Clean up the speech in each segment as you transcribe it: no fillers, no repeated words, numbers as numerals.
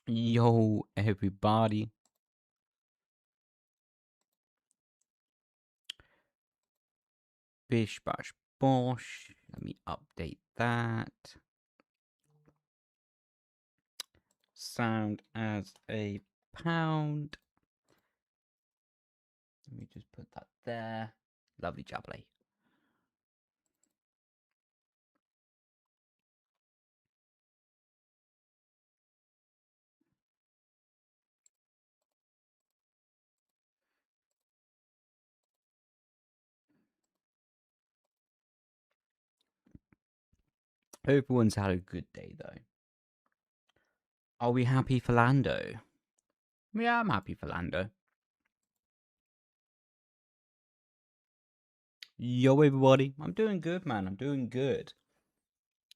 Yo, everybody. Bish bash bosh. Let me update that. Sound as a pound. Let me just put that there. Lovely jubbly. Everyone's had a good day, though. Are we happy for Lando? Yeah, I'm happy for Lando. Yo, everybody. I'm doing good, man. I'm doing good.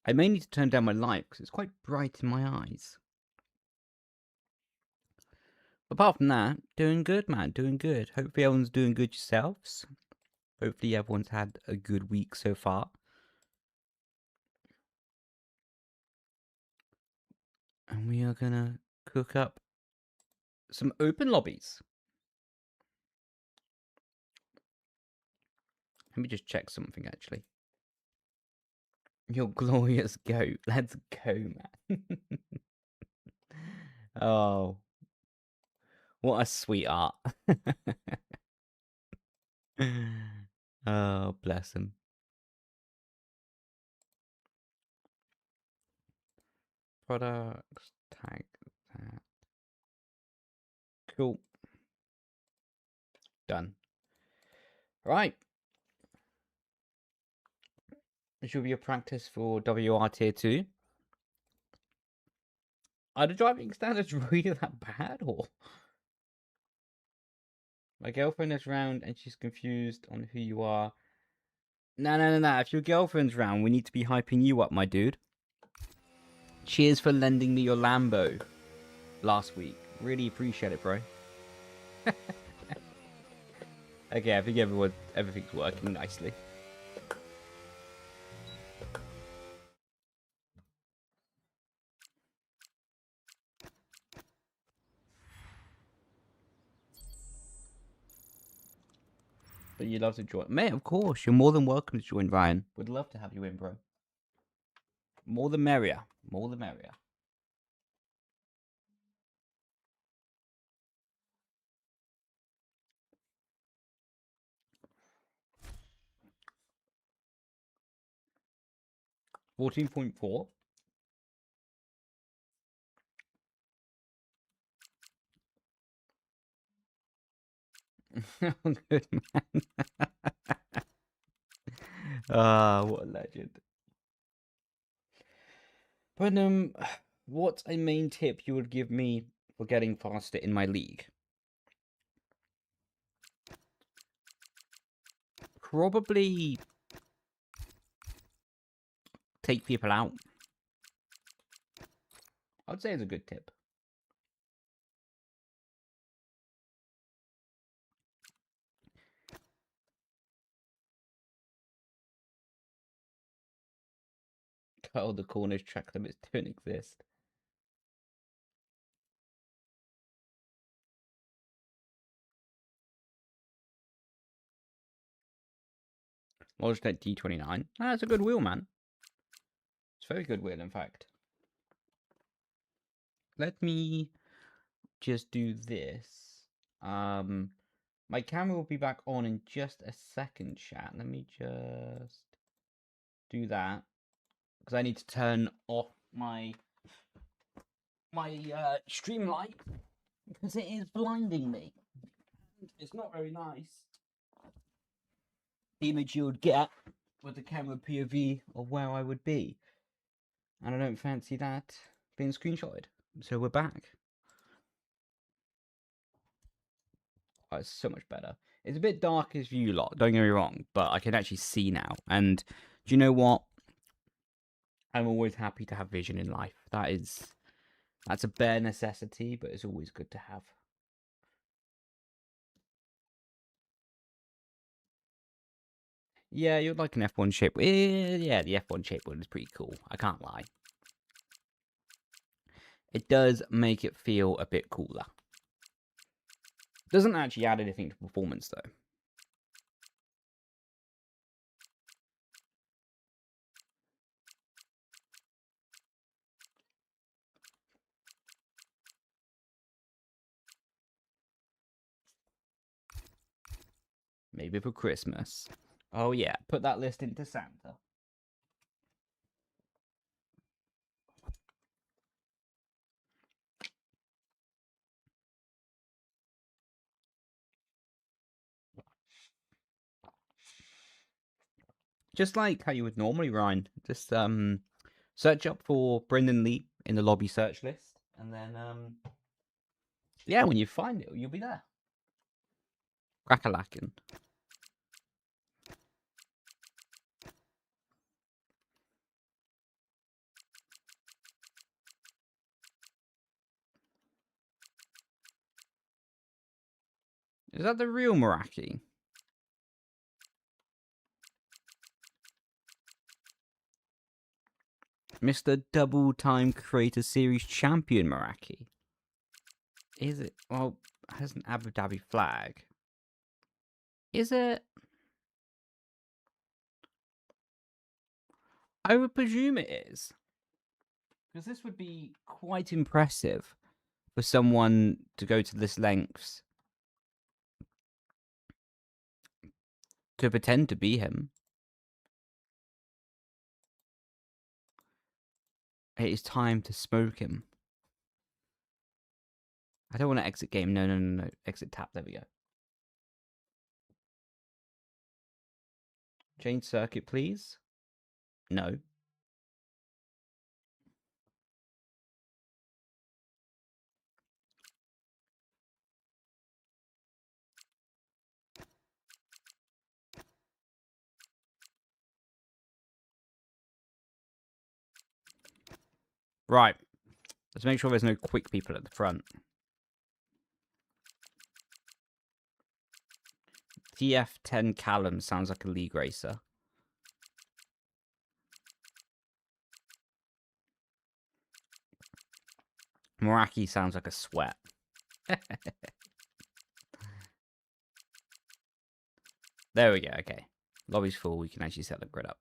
I may need to turn down my light because it's quite bright in my eyes. Apart from that, doing good, man. Doing good. Hopefully everyone's doing good yourselves. Hopefully everyone's had a good week so far. And we are gonna cook up some open lobbies. Let me just check something, actually. Your glorious goat. Let's go, man. Oh. What a sweetheart. Oh, bless him. Products, tag that. Cool. Done. Right. This will be a practice for WR Tier 2. Are the driving standards really that bad, or? My girlfriend is round and she's confused on who you are. No. If your girlfriend's round, we need to be hyping you up, my dude. Cheers for lending me your Lambo last week. Really appreciate it, bro. Okay, I think everything's working nicely. But you'd love to join. Mate, of course. You're more than welcome to join, Ryan. Would love to have you in, bro. More the merrier. More the merrier. $14.4. Oh, good, man. Ah, what a legend. Brendon, what's a main tip you would give me for getting faster in my league? Probably take people out. I'd say it's a good tip. Oh, the corners track limits don't exist. Logitech D29. That's a good wheel, man. It's a very good wheel, in fact. Let me just do this. My camera will be back on in just a second, chat. Let me just do that because I need to turn off my stream light because it is blinding me. It's not very nice. The image you would get with the camera POV of where I would be, and I don't fancy that being screenshotted. So we're back. Oh, it's so much better. It's a bit dark as view lot, don't get me wrong, but I can actually see now. And do you know what? I'm always happy to have vision in life. That's a bare necessity, but it's always good to have. Yeah, you'd like an F1 shape. Yeah, the F1 shape one is pretty cool. I can't lie. It does make it feel a bit cooler. Doesn't actually add anything to performance, though. Maybe for Christmas. Oh, yeah. Put that list into Santa. Just like how you would normally, Ryan. Just search up for Brendon Leigh in the lobby search list. And then, yeah, when you find it, you'll be there. Crack-a-lackin'. Is that the real Meraki? Mr. Double Time Creator Series Champion Meraki. Is it? Well, it has an Abu Dhabi flag. Is it? I would presume it is. Because this would be quite impressive for someone to go to this lengths to pretend to be him. It is time to smoke him. I don't want to exit game. No. Exit tab. There we go. Change circuit, please. No. Right. Let's make sure there's no quick people at the front. TF10 Callum sounds like a League racer. Meraki sounds like a sweat. There we go, okay. Lobby's full, we can actually set the grid up.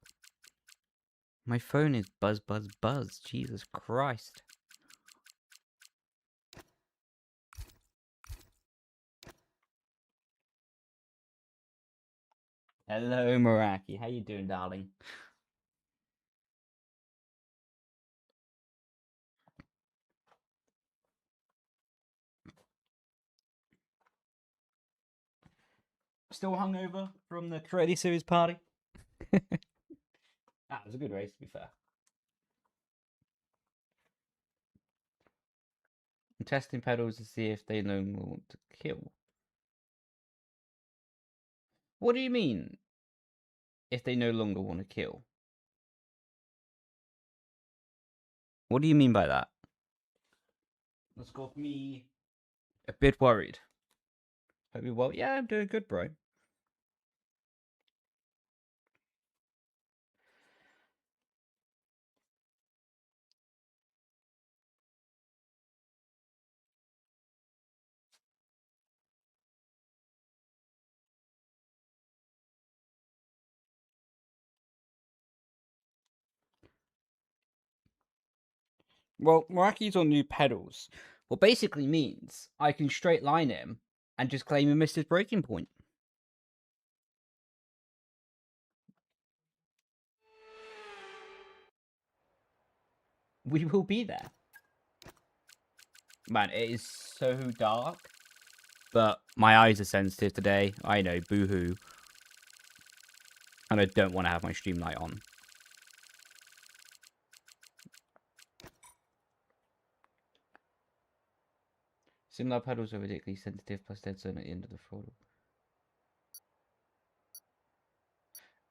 My phone is buzz. Jesus Christ. Hello, Meraki. How you doing, darling? Still hungover from the Creator Series party? That was a good race, to be fair. I'm testing pedals to see if they no longer want to kill. What do you mean, if they no longer want to kill? What do you mean by that? That's got me a bit worried. Hope you're well. Yeah, I'm doing good, bro. Well, Meraki's on new pedals. What basically means I can straight line him and just claim he missed his breaking point. We will be there. Man, it is so dark. But my eyes are sensitive today. I know, boo-hoo. And I don't want to have my stream light on. Similar pedals are ridiculously sensitive, plus dead zone at the end of the throttle.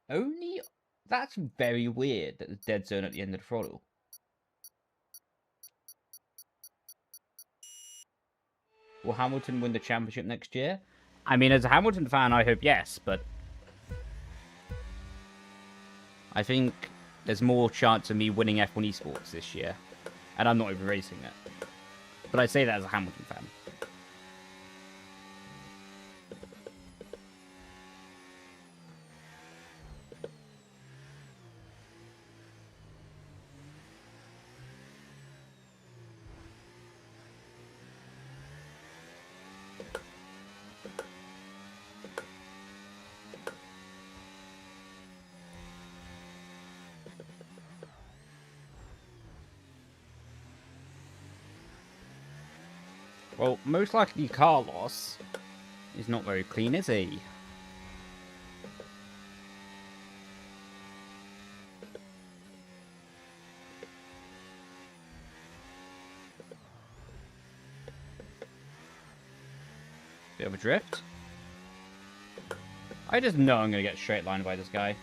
Only... That's very weird that the dead zone at the end of the throttle. Will Hamilton win the championship next year? I mean, as a Hamilton fan, I hope yes, but... I think there's more chance of me winning F1 Esports this year. And I'm not even racing it. But I say that as a Hamilton fan. Well, most likely Carlos is not very clean, is he? Bit of a drift. I just know I'm going to get straight lined by this guy.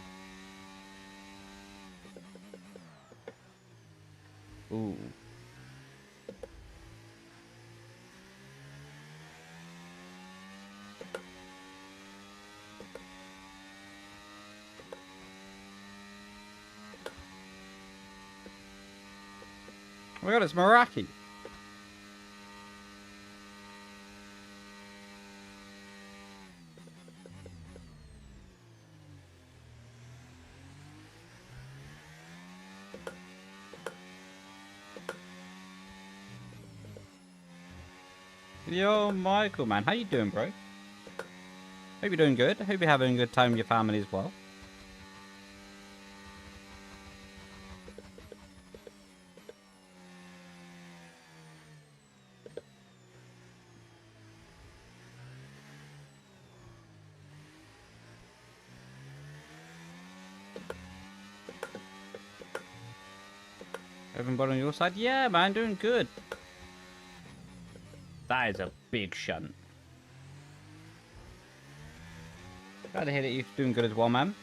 Ooh. Oh my god, it's Meraki. Yo, Michael, man. How you doing, bro? Hope you're doing good. Hope you're having a good time with your family as well. Everybody on your side? Yeah, man, doing good. That is a big shunt. Glad to hear that you're doing good as well, man.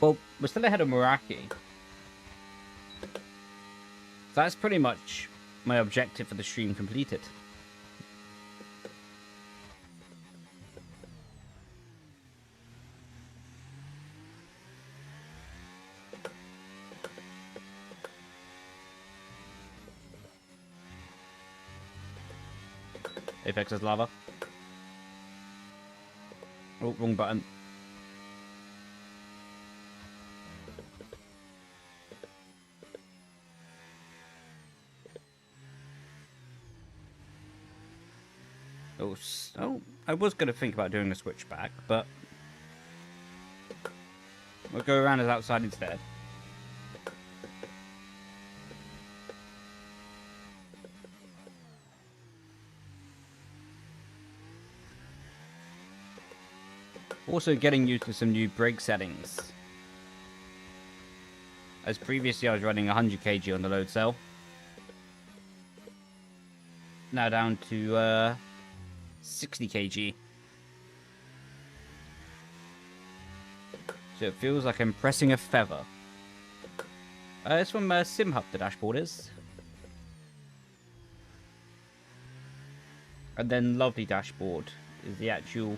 Well, we're still ahead of Meraki. So that's pretty much my objective for the stream completed. Apex is lava. Oh, wrong button. Oh, I was going to think about doing a switchback, but we'll go around as outside instead. Also getting used to some new brake settings. As previously I was running 100 kg on the load cell. Now down to 60 kg. So it feels like I'm pressing a feather. It's from SimHub, the dashboard is. And then Lovely Dashboard is the actual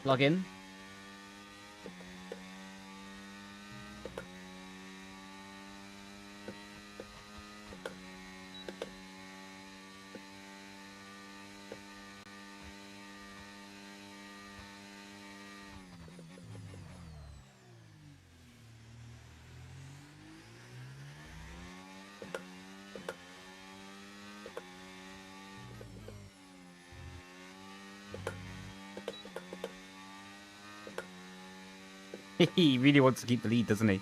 plugin. He really wants to keep the lead, doesn't he?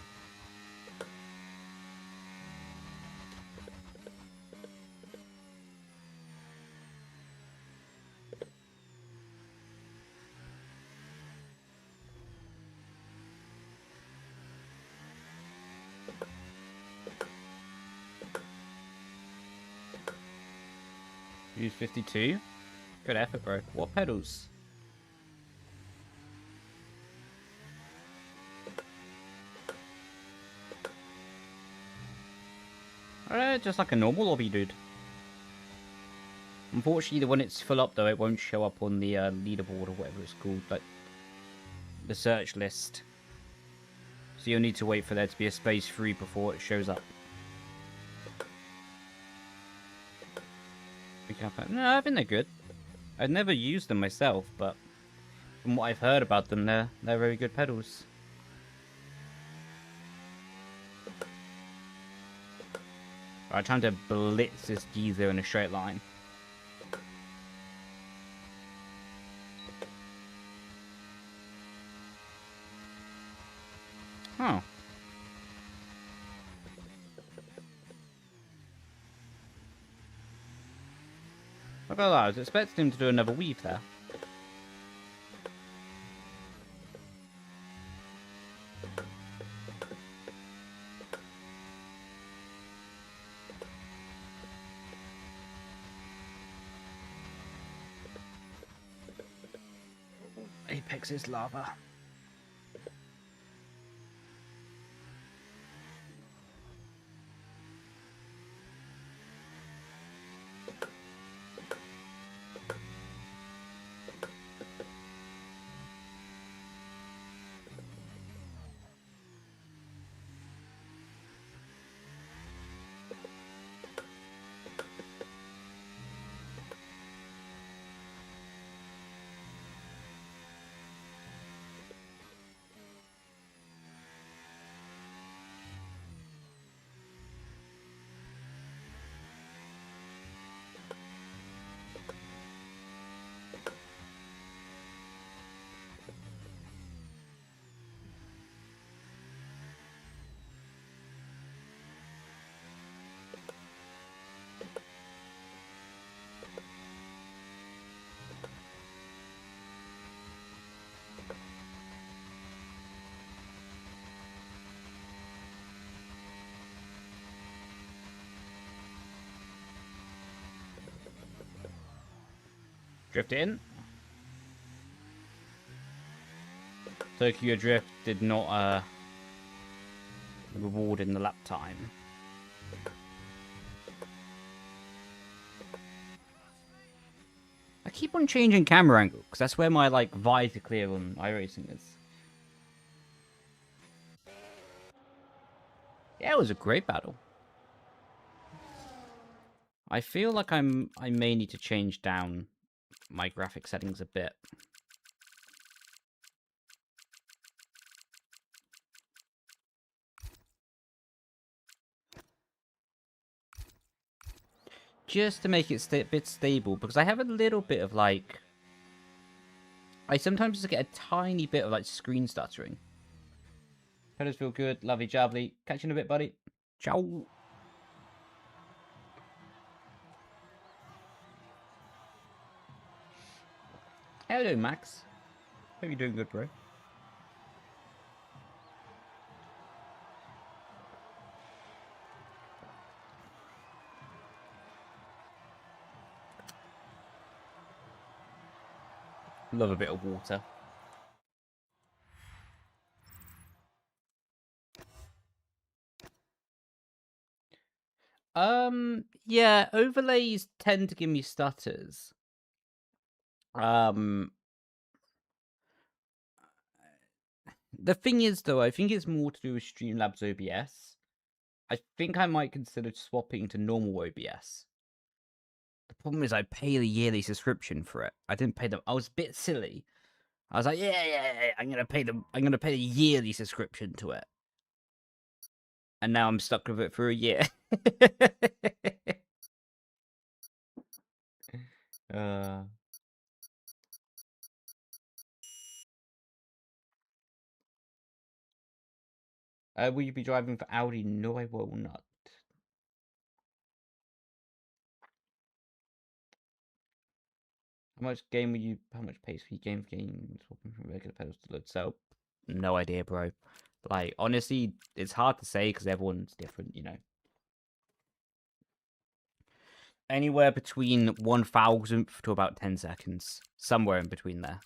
Use 52. Good effort, bro. What pedals? Just like a normal lobby, dude. Unfortunately, when it's full up, though, it won't show up on the leaderboard or whatever it's called, like the search list. So you'll need to wait for there to be a space free before it shows up. No, I think they're good. I've never used them myself, but from what I've heard about them, they're very good pedals. Alright, trying to blitz this geezer in a straight line. Oh. Look at that, I was expecting him to do another weave there. Apex is lava. Drift in. Tokyo Drift did not reward in the lap time. I keep on changing camera angle because that's where my like visor clear on iRacing is. Yeah, it was a great battle. I feel like I may need to change down my graphic settings a bit. Just to make it a bit stable, because I have a little bit of like... I sometimes just get a tiny bit of like screen stuttering. Pedals feel good, lovely jubbly. Catch you in a bit, buddy. Ciao. How you doing, Max? Hope you're doing good, bro. Love a bit of water. Yeah, overlays tend to give me stutters. The thing is, though, I think it's more to do with Streamlabs OBS. I think I might consider swapping to normal OBS. The problem is I pay the yearly subscription for it. I didn't pay them. I was a bit silly. I was like, yeah, I'm gonna pay the yearly subscription to it. And now I'm stuck with it for a year. Will you be driving for Audi? No, I will not. How much pace for your game swapping from regular pedals to load? So, no idea, bro. Like, honestly, it's hard to say because everyone's different, you know. Anywhere between 1,000th to about 10 seconds. Somewhere in between there.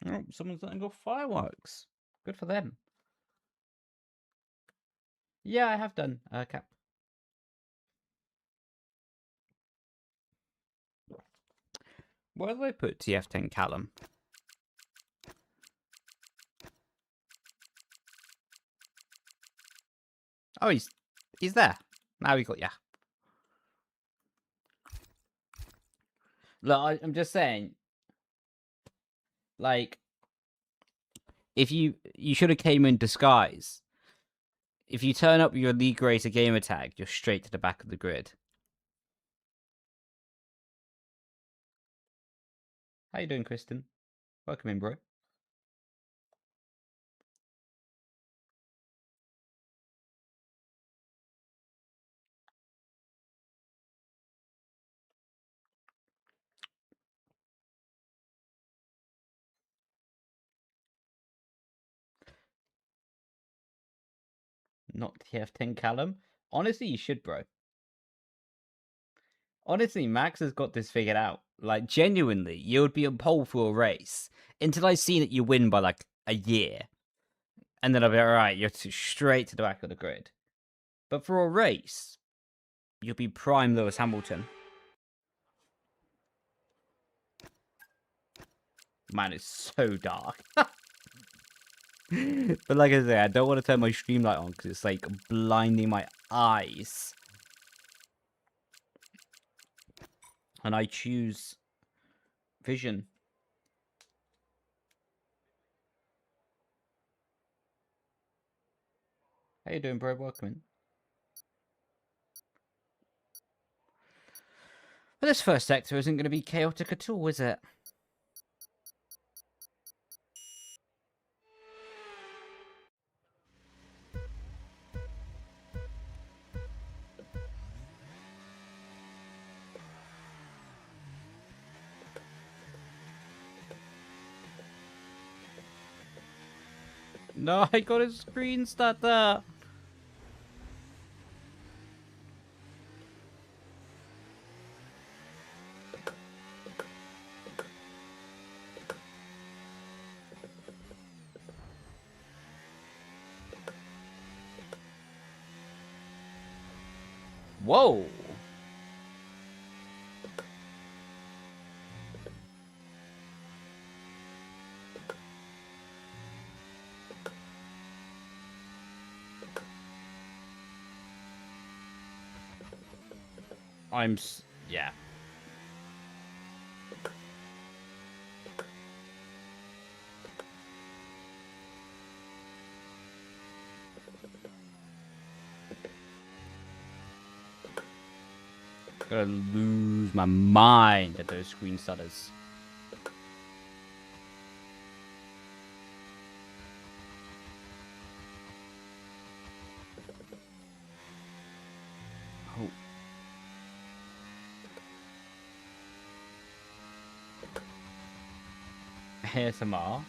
Oh, someone's letting off fireworks. Good for them. Yeah, I have done, Cap. Where do I put TF10 Callum? Oh, he's there. Now we got yeah. Look, I'm just saying. Like, if you should have came in disguise. If you turn up your League Racer gamer tag, you're straight to the back of the grid. How you doing, Kristen? Welcome in, bro. Not TF10 Callum. Honestly, you should, bro. Honestly, Max has got this figured out. Like, genuinely, you would be on pole for a race until I see that you win by, like, a year. And then I'll be like, all right, you're straight to the back of the grid. But for a race, you'll be prime Lewis Hamilton. Man, it's so dark. But like I say, I don't want to turn my stream light on because it's like blinding my eyes. And I choose vision. How you doing, bro? Welcome in. But this first sector isn't going to be chaotic at all, is it? No, I got a screen stutter. Whoa. Yeah. Gonna lose my mind at those screen stutters. Oh. ASMR?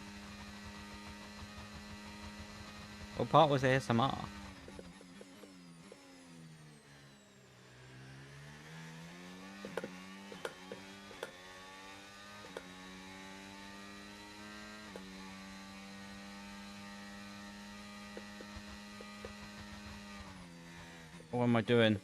What part was ASMR? What am I doing?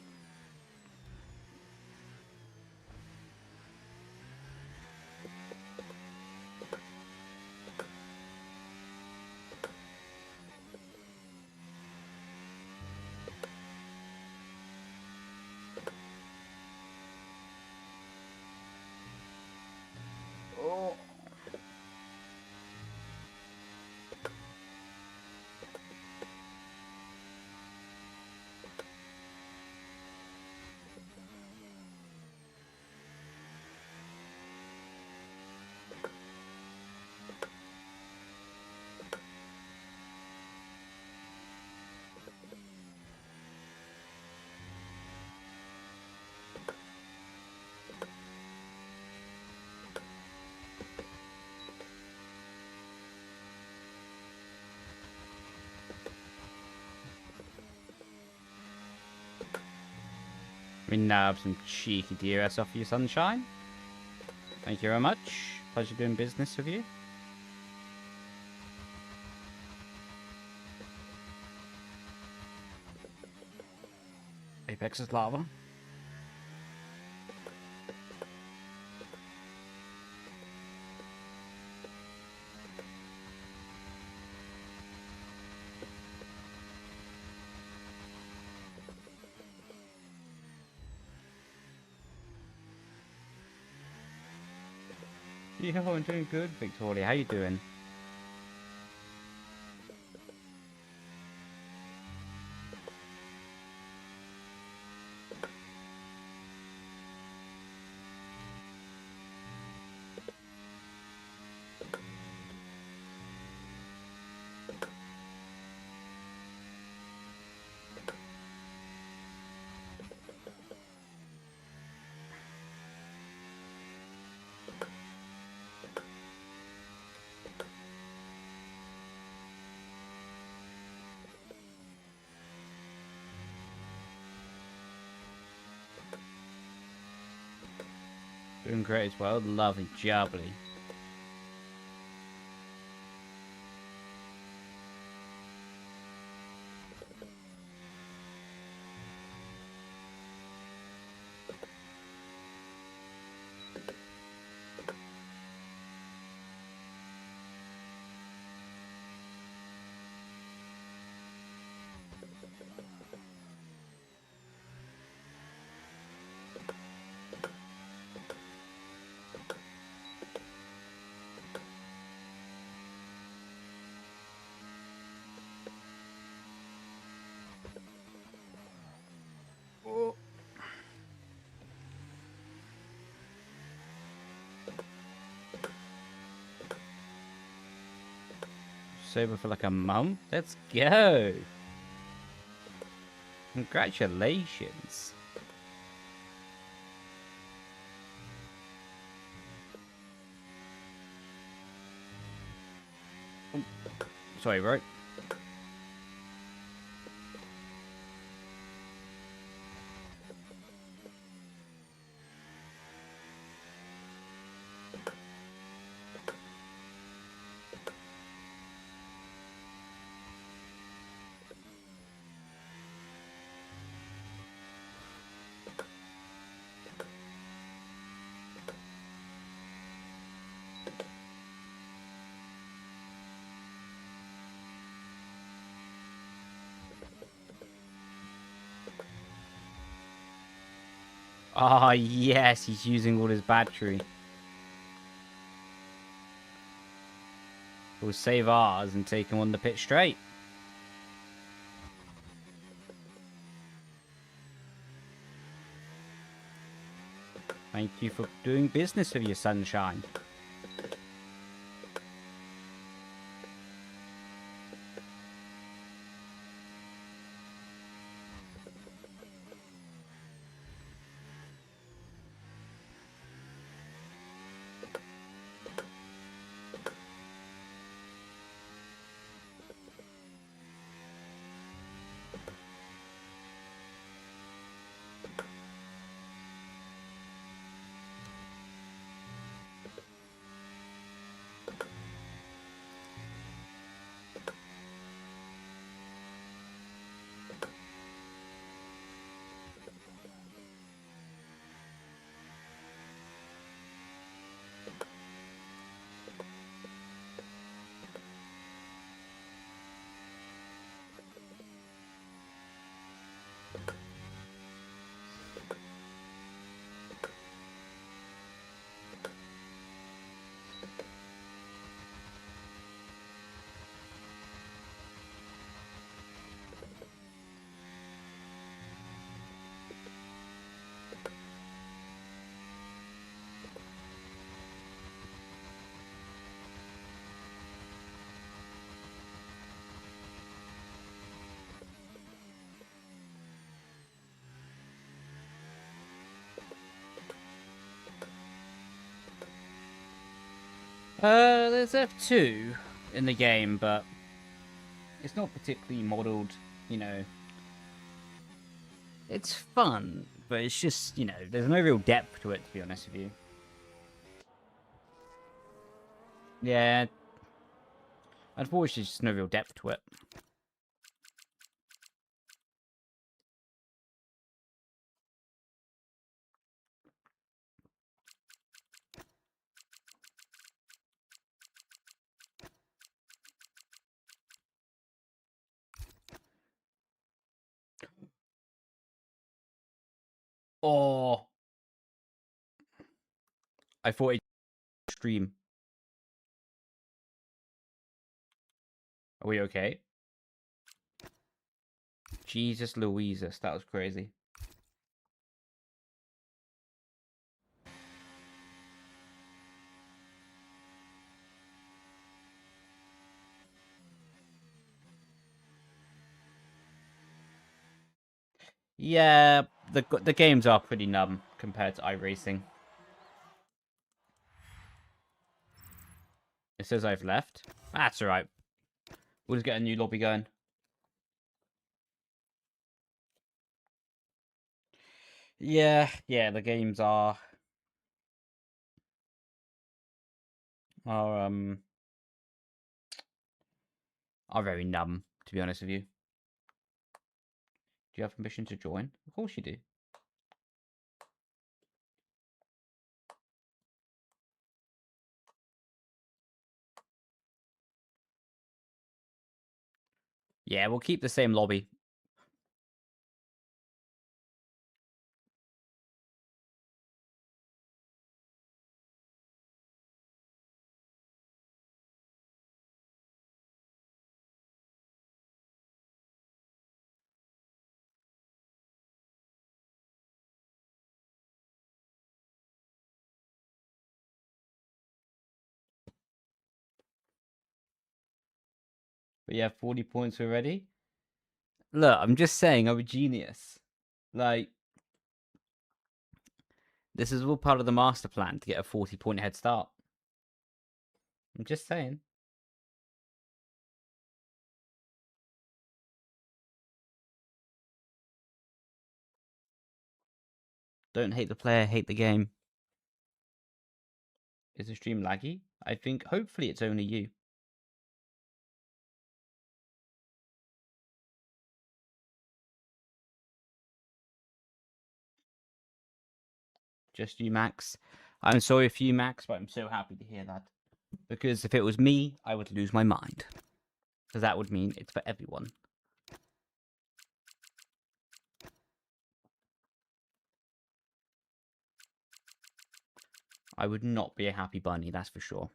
Oh. We now have some cheeky DRS off you, Sunshine. Thank you very much. Pleasure doing business with you. Apex is lava. Yeah, I'm doing good, Victoria. How you doing? Doing great as well. Lovely jubbly. Sober for like a month? Let's go! Congratulations! Oh, sorry, bro. Ah, yes, he's using all his battery. We'll save ours and take him on the pit straight. Thank you for doing business with your Sunshine. There's F2 in the game, but it's not particularly modelled, you know. It's fun, But it's just, you know, there's no real depth to it, to be honest with you. Yeah. Unfortunately, there's just no real depth to it. Oh. I thought it stream. Are we okay? Jesus Louises, that was crazy. Yeah, the games are pretty numb compared to iRacing. It says I've left. That's alright. We'll just get a new lobby going. Yeah, the games are very numb, to be honest with you. Do you have permission to join? Of course you do. Yeah, we'll keep the same lobby. But yeah, 40 points already. Look, I'm just saying, I'm a genius. Like, this is all part of the master plan to get a 40-point head start. I'm just saying. Don't hate the player, hate the game. Is the stream laggy? I think hopefully it's only you. Just you, Max. I'm sorry for you, Max, but I'm so happy to hear that. Because if it was me, I would lose my mind. Because that would mean it's for everyone. I would not be a happy bunny, that's for sure.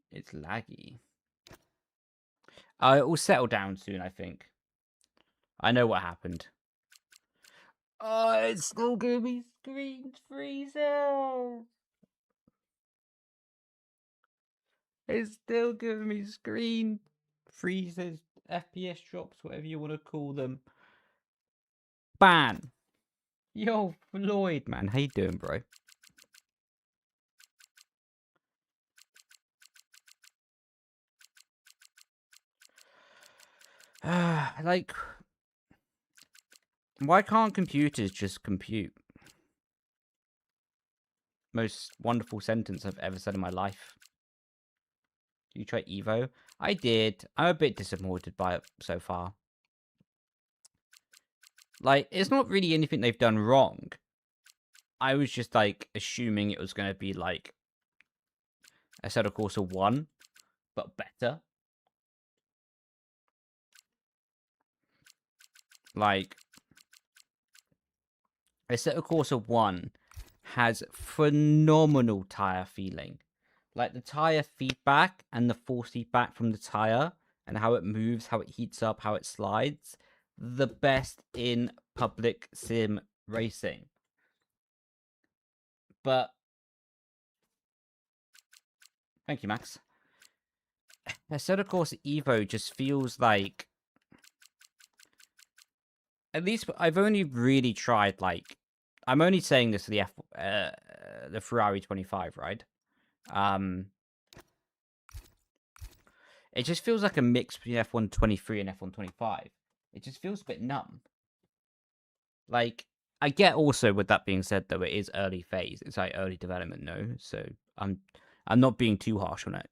It's laggy. It will settle down soon, I think. I know what happened. Oh, it's still giving me screen freezes. It's still giving me screen freezes, FPS drops, whatever you want to call them. Ban. Yo, Floyd, man. How you doing, bro? Like, why can't computers just compute? Most wonderful sentence I've ever said in my life. You try Evo? I did. I'm a bit disappointed by it so far. Like, it's not really anything they've done wrong. I was just, like, assuming it was going to be, like, Assetto Corsa 1, but better. Like, Assetto Corsa 1 has phenomenal tire feeling. Like, the tire feedback and the force feedback from the tire and how it moves, how it heats up, how it slides. The best in public sim racing. But thank you, Max. Assetto Corsa Evo just feels like, at least I've only really tried, like, I'm only saying this for the Ferrari 25, right? It just feels like a mix between F123 and F125. It just feels a bit numb. Like, I get also, with that being said, though, it is early phase. It's like early development, no? So I'm not being too harsh on it.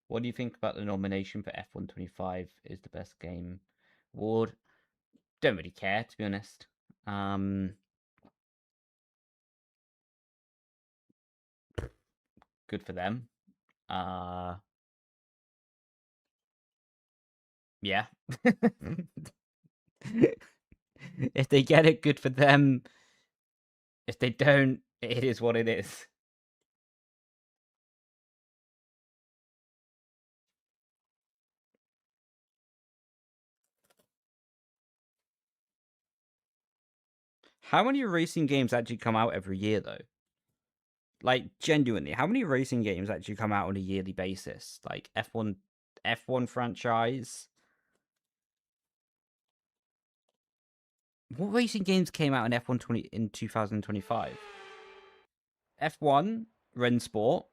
What do you think about the nomination for F125 is the best game award? Don't really care, to be honest. Good for them. Yeah. If they get it, good for them. If they don't, it is what it is. How many racing games actually come out every year, though? Like, genuinely, how many racing games actually come out on a yearly basis? Like, F1 franchise? What racing games came out in F1 in 2025? F1, Ren Sport,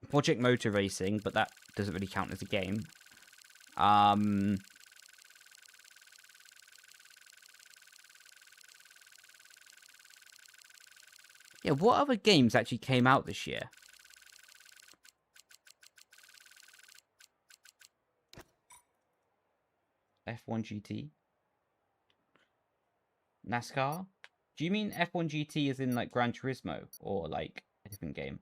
Project Motor Racing, but that doesn't really count as a game. Yeah, what other games actually came out this year? F1 GT? NASCAR? Do you mean F1 GT is in, like, Gran Turismo? Or, like, a different game?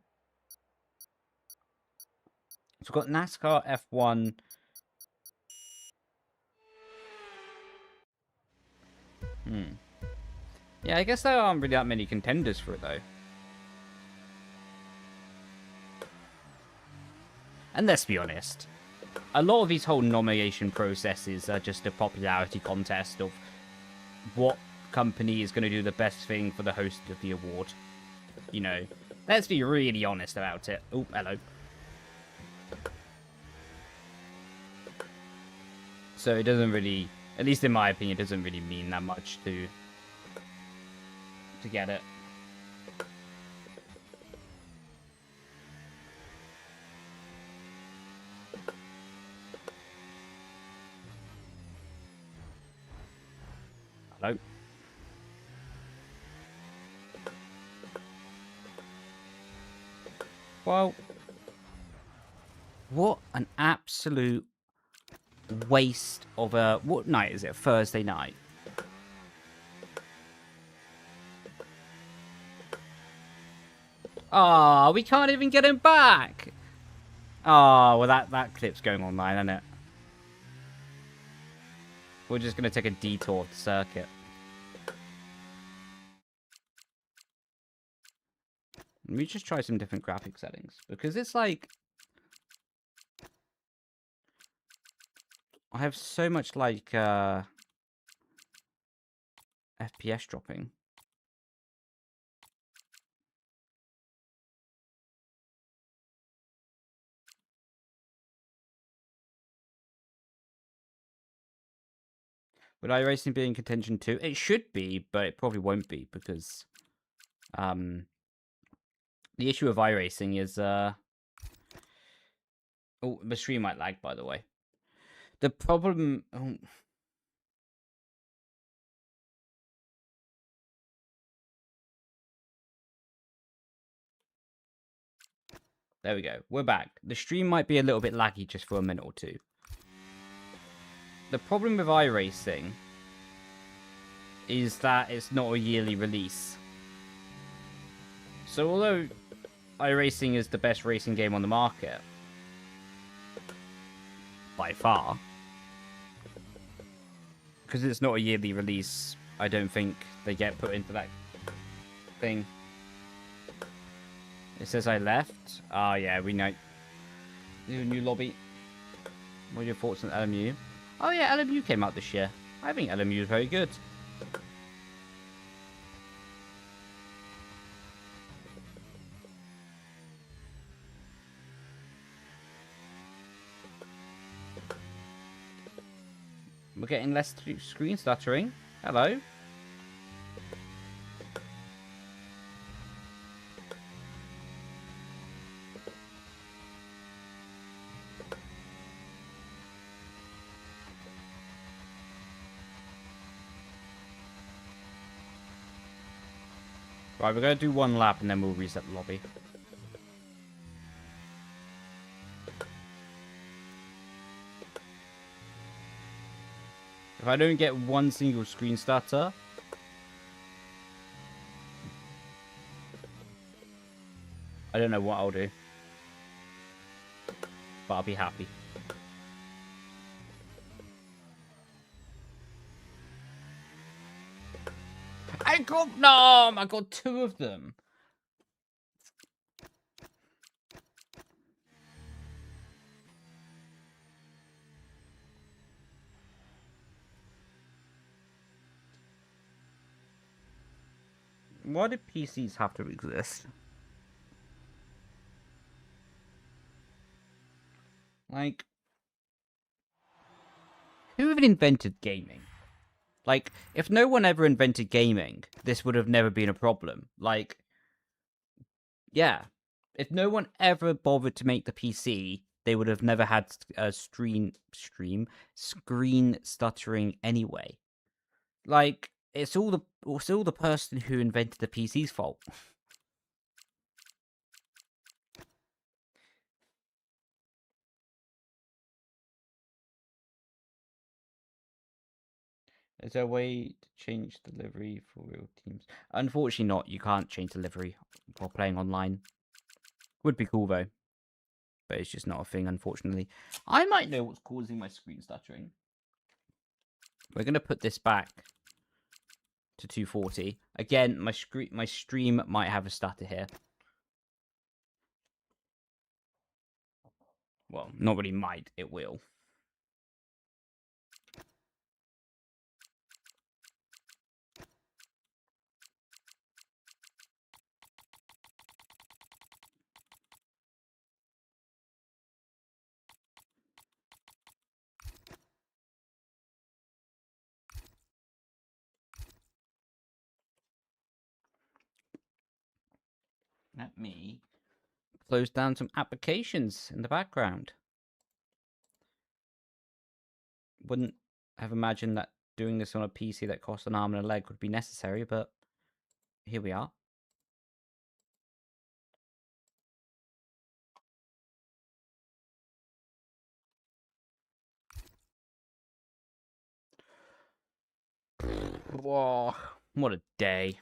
So we've got NASCAR, F1... Yeah, I guess there aren't really that many contenders for it, though. And let's be honest, a lot of these whole nomination processes are just a popularity contest of what company is going to do the best thing for the host of the award. You know, let's be really honest about it. Oh, hello. So it doesn't really, at least in my opinion, it doesn't really mean that much to get it. Hello. Well, what an absolute waste of a... What night is it? Thursday night. Oh, we can't even get him back. Oh, well, that clip's going online, isn't it? We're just going to take a detour to circuit. Let me just try some different graphic settings. Because it's like... I have so much, like, FPS dropping. Would iRacing be in contention too? It should be, but it probably won't be, because... the issue of iRacing is... Oh, the stream might lag, by the way. The problem... Oh. There we go. We're back. The stream might be a little bit laggy just for a minute or two. The problem with iRacing is that it's not a yearly release. So although iRacing is the best racing game on the market, by far, because it's not a yearly release, I don't think they get put into that thing. It says I left. Oh yeah, we know. New lobby. What are your thoughts on LMU? Oh yeah, LMU came out this year. I think LMU is very good. We're getting less screen stuttering. Hello. Right, we're going to do one lap and then we'll reset the lobby. If I don't get one single screen stutter, I don't know what I'll do. But I'll be happy. I got 2 of them. Why do PCs have to exist? Like, who even invented gaming? Like, if no one ever invented gaming, this would have never been a problem. Like, yeah. If no one ever bothered to make the PC, they would have never had a screen stuttering anyway. Like, it's all the person who invented the PC's fault. Is there a way to change delivery for real teams? Unfortunately not. You can't change delivery while playing online. Would be cool though. But it's just not a thing, unfortunately. I might know what's causing my screen stuttering. We're going to put this back to 240. Again, my stream might have a stutter here. Well, not really might, it will. Let me close down some applications in the background. Wouldn't have imagined that doing this on a PC that costs an arm and a leg would be necessary, but here we are. Whoa, what a day.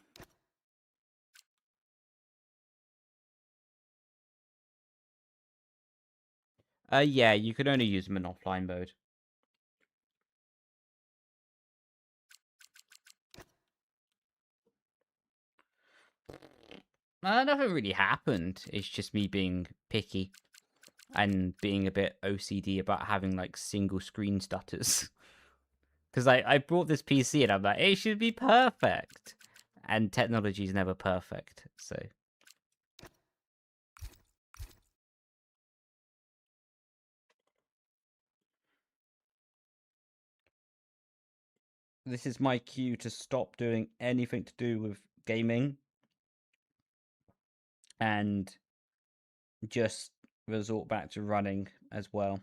Yeah, you can only use them in offline mode. Nothing really happened. It's just me being picky and being a bit OCD about having like single screen stutters. Because I brought this PC and I'm like, it should be perfect. And technology is never perfect, so. This is my cue to stop doing anything to do with gaming. And just resort back to running as well.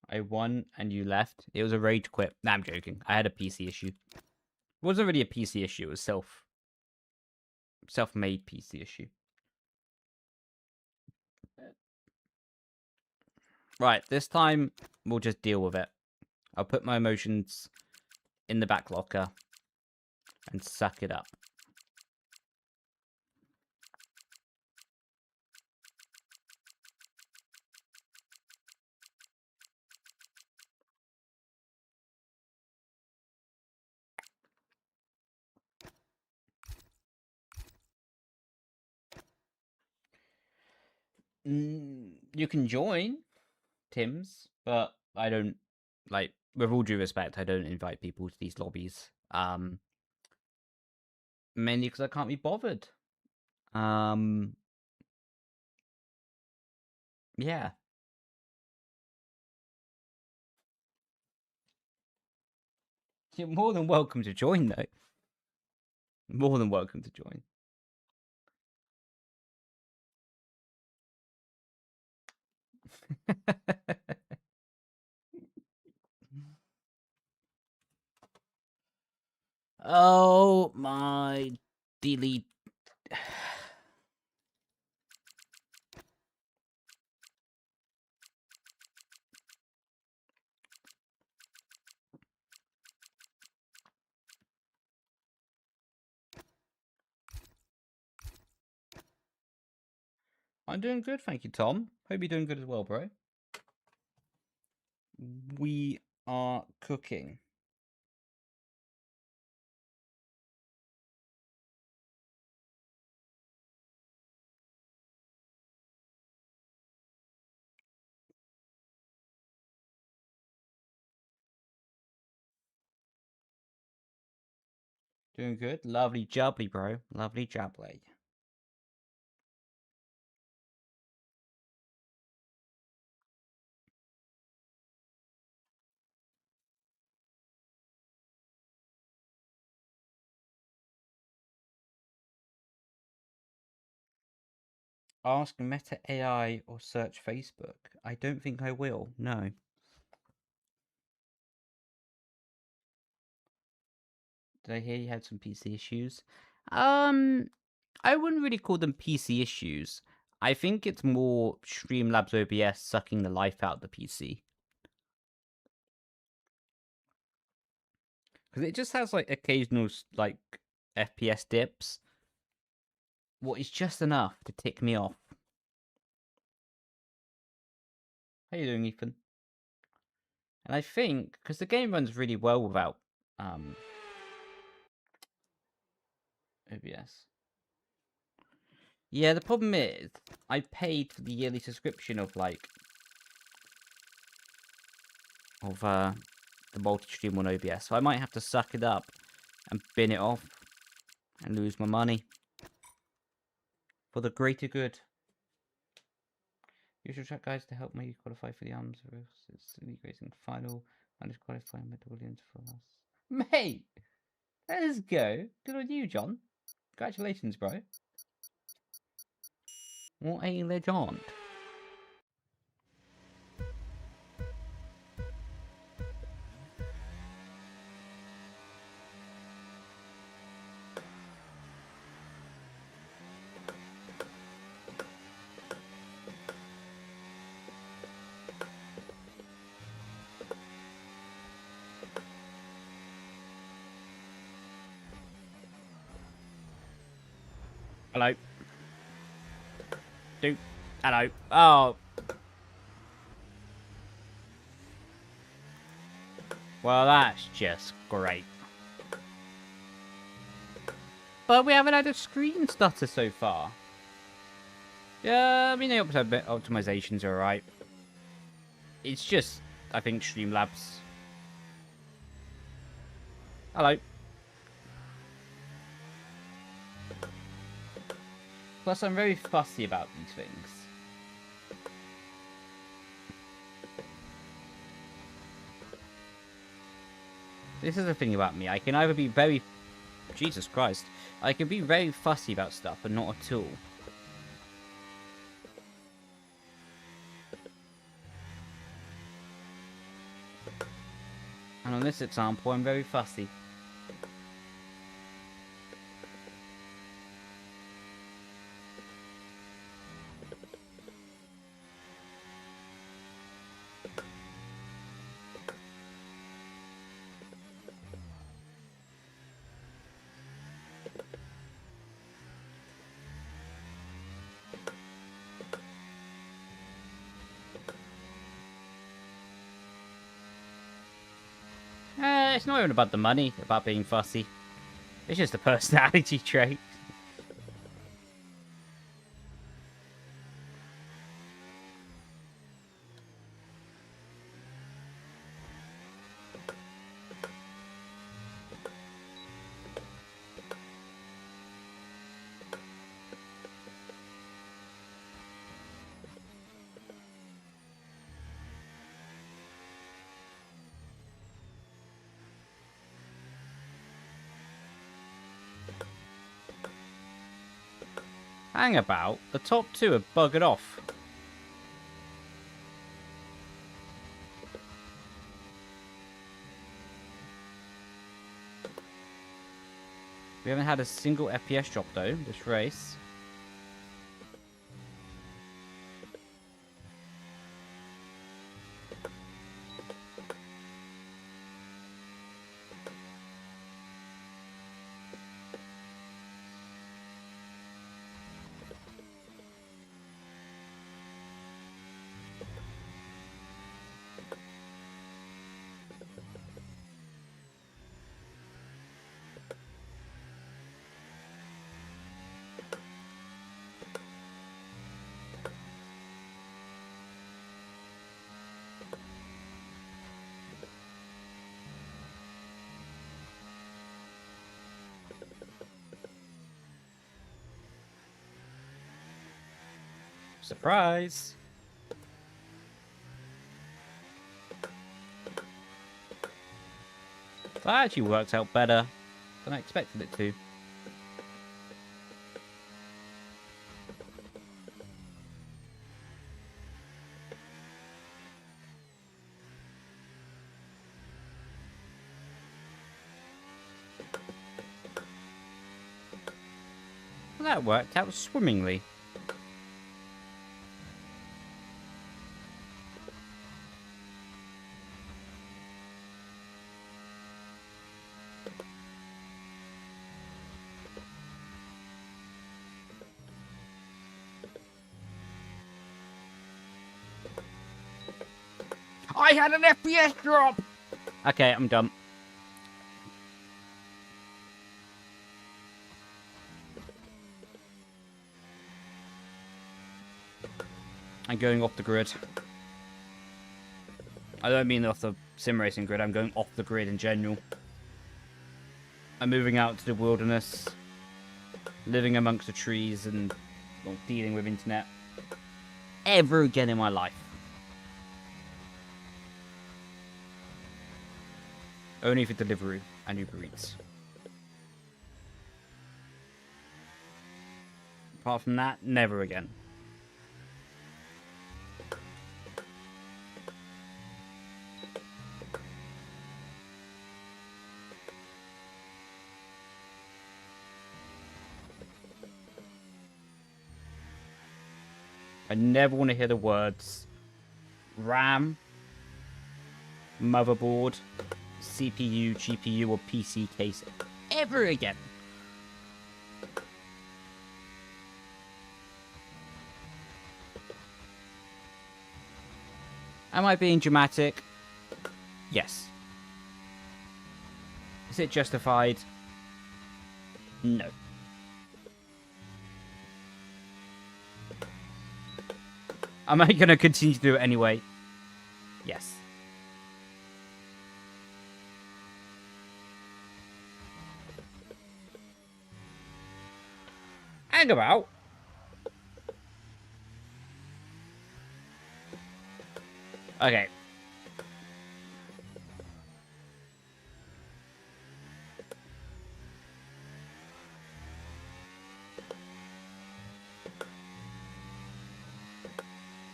I won and you left. It was a rage quit. Nah, I'm joking. I had a PC issue. It wasn't really a PC issue. It was self-made PC issue. Right, this time we'll just deal with it. I'll put my emotions in the back locker and suck it up. You can join Tim's, but I don't, like, with all due respect, I don't invite people to these lobbies. Mainly because I can't be bothered. Yeah. You're more than welcome to join, though. More than welcome to join. Oh my delete. I'm doing good, thank you, Tom. Hope you're doing good as well, bro. We are cooking. Doing good. Lovely jubbly, bro. Lovely jubbly. Ask Meta AI or search Facebook. I don't think I will. No. Did I hear you had some PC issues? I wouldn't really call them PC issues. I think it's more Streamlabs OBS sucking the life out of the PC. Because it just has, like, occasional, like, FPS dips. What is just enough to tick me off. How you doing, Ethan? And I think, because the game runs really well without OBS. Yeah, the problem is, I paid for the yearly subscription of, like, the multi-stream on OBS, so I might have to suck it up and bin it off and lose my money for the greater good. You should track guys to help me qualify for the arms race. It's the racing final. I'm just qualifying my audience for us. Mate, let's go. Good on you, John. Congratulations, bro. What a legend. Hello. Dude. Hello. Oh. Well, that's just great. But we haven't had a screen stutter so far. Yeah, I mean, the optimizations are alright. It's just, I think, Streamlabs. Hello. Plus, I'm very fussy about these things. This is the thing about me. I can either be very... Jesus Christ. I can be very fussy about stuff, but not at all. And on this example, I'm very fussy. It's not even about the money, about being fussy. It's just a personality trait. Hang about. The top two have buggered off. We haven't had a single FPS drop though, this race. Surprise! That actually worked out better than I expected it to. Well, that worked out swimmingly. I had an FPS drop! Okay, I'm done. I'm going off the grid. I don't mean off the sim racing grid, I'm going off the grid in general. I'm moving out to the wilderness, living amongst the trees and dealing with internet ever again in my life. Only for delivery and Uber Eats. Apart from that, never again. I never want to hear the words RAM, motherboard, CPU, GPU, or PC case ever again. Am I being dramatic? Yes. Is it justified? No. Am I going to continue to do it anyway? Yes. Hang about. Okay.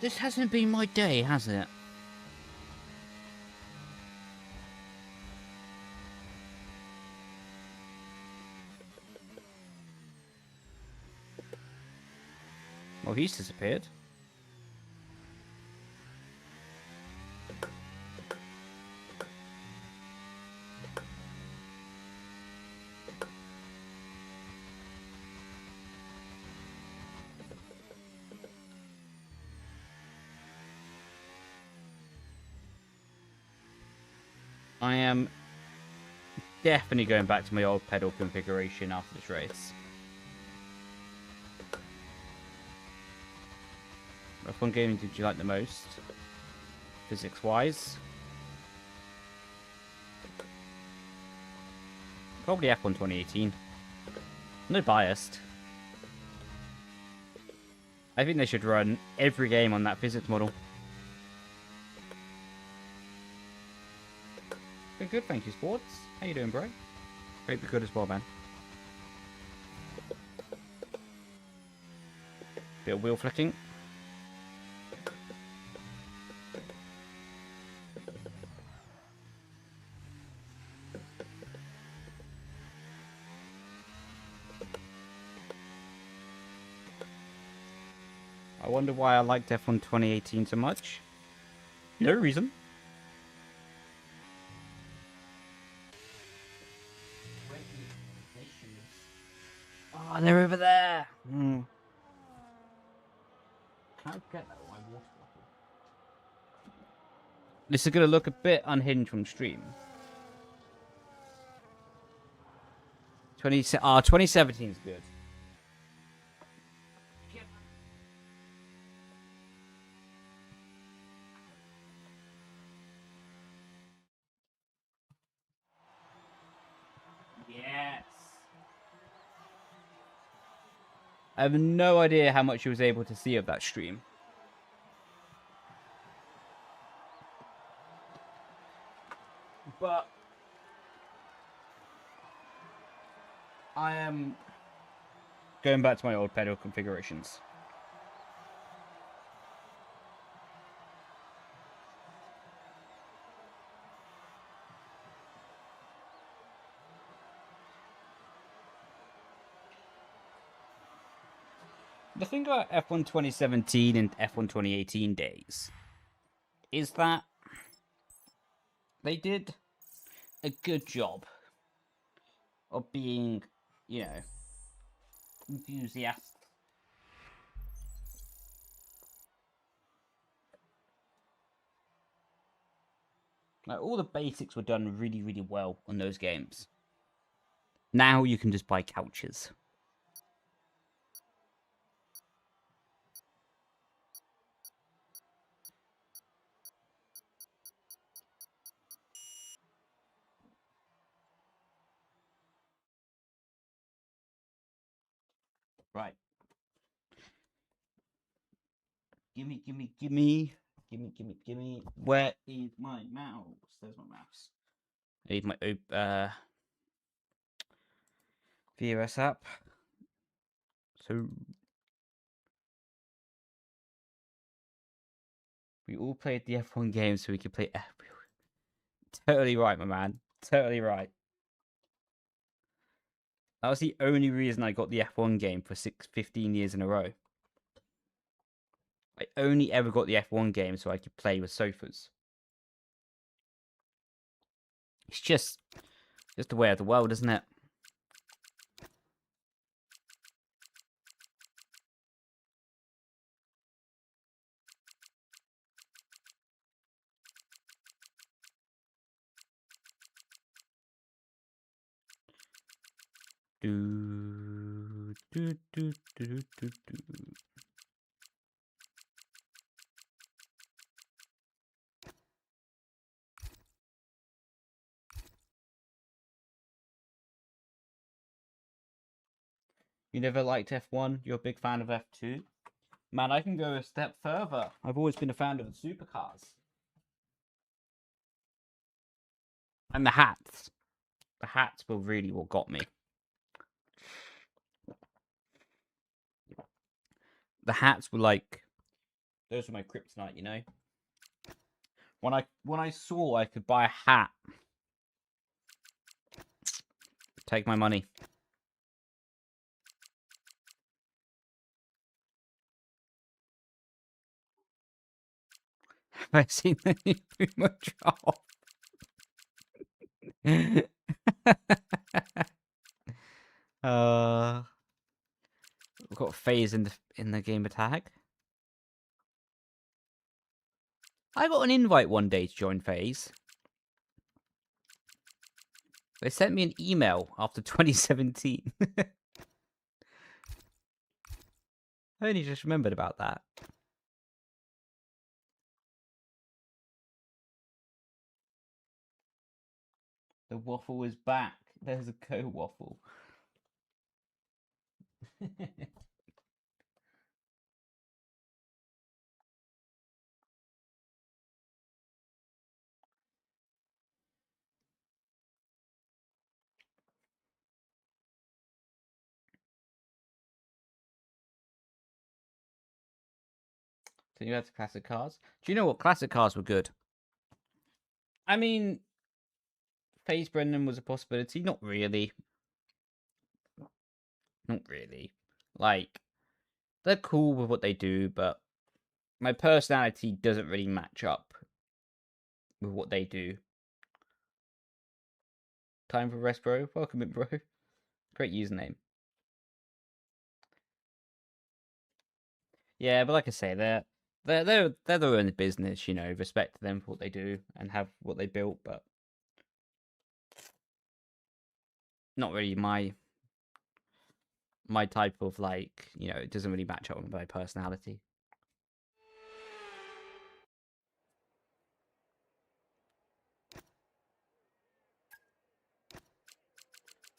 This hasn't been my day, has it? Well, he's disappeared. I am definitely going back to my old pedal configuration after this race. What one game did you like the most? Physics-wise? Probably F1 2018. No biased. I think they should run every game on that physics model. Been good, thank you, Sports. How you doing, bro? Hope you're good as well, man. Bit of wheel flicking. I wonder why I liked F1 2018 so much. No reason. Oh, they're over there. Can I get that with my water bottle? This is going to look a bit unhinged from stream. 2017 is good. Yes. I have no idea how much you was able to see of that stream. But I am going back to my old pedal configurations. The thing about F1 2017 and F1 2018 days is that they did a good job of being, you know, enthusiastic. Like, all the basics were done really, really well on those games. Now you can just buy couches. Right. Gimme. Where is my mouse? There's my mouse. I need my VRS app. So we all played the F1 game so we could play F. Totally right, my man. Totally right. That was the only reason I got the F1 game for 15 years in a row. I only ever got the F1 game so I could play with sofas. It's just the way of the world, isn't it? Do. You never liked F1? You're a big fan of F2? Man, I can go a step further. I've always been a fan of the supercars. And the hats. The hats were really what got me. The hats were like, those were my kryptonite, you know? When I saw I could buy a hat, take my money. Have I seen the new Puma drop? We've got phase in the gamer tag. I got an invite one day to join phase. They sent me an email after 2017. I only just remembered about that. The waffle is back. There's a co-waffle. So you had the classic cars. Do you know what? Classic cars were good. I mean, Phase Brendon was a possibility. Not really. Not really. Like, they're cool with what they do, but my personality doesn't really match up with what they do. Time for rest, bro. Welcome in, bro. Great username. Yeah, but like I say, they're their own business, you know. Respect them for what they do and have what they built, but not really my type of, like, you know, it doesn't really match up with my personality.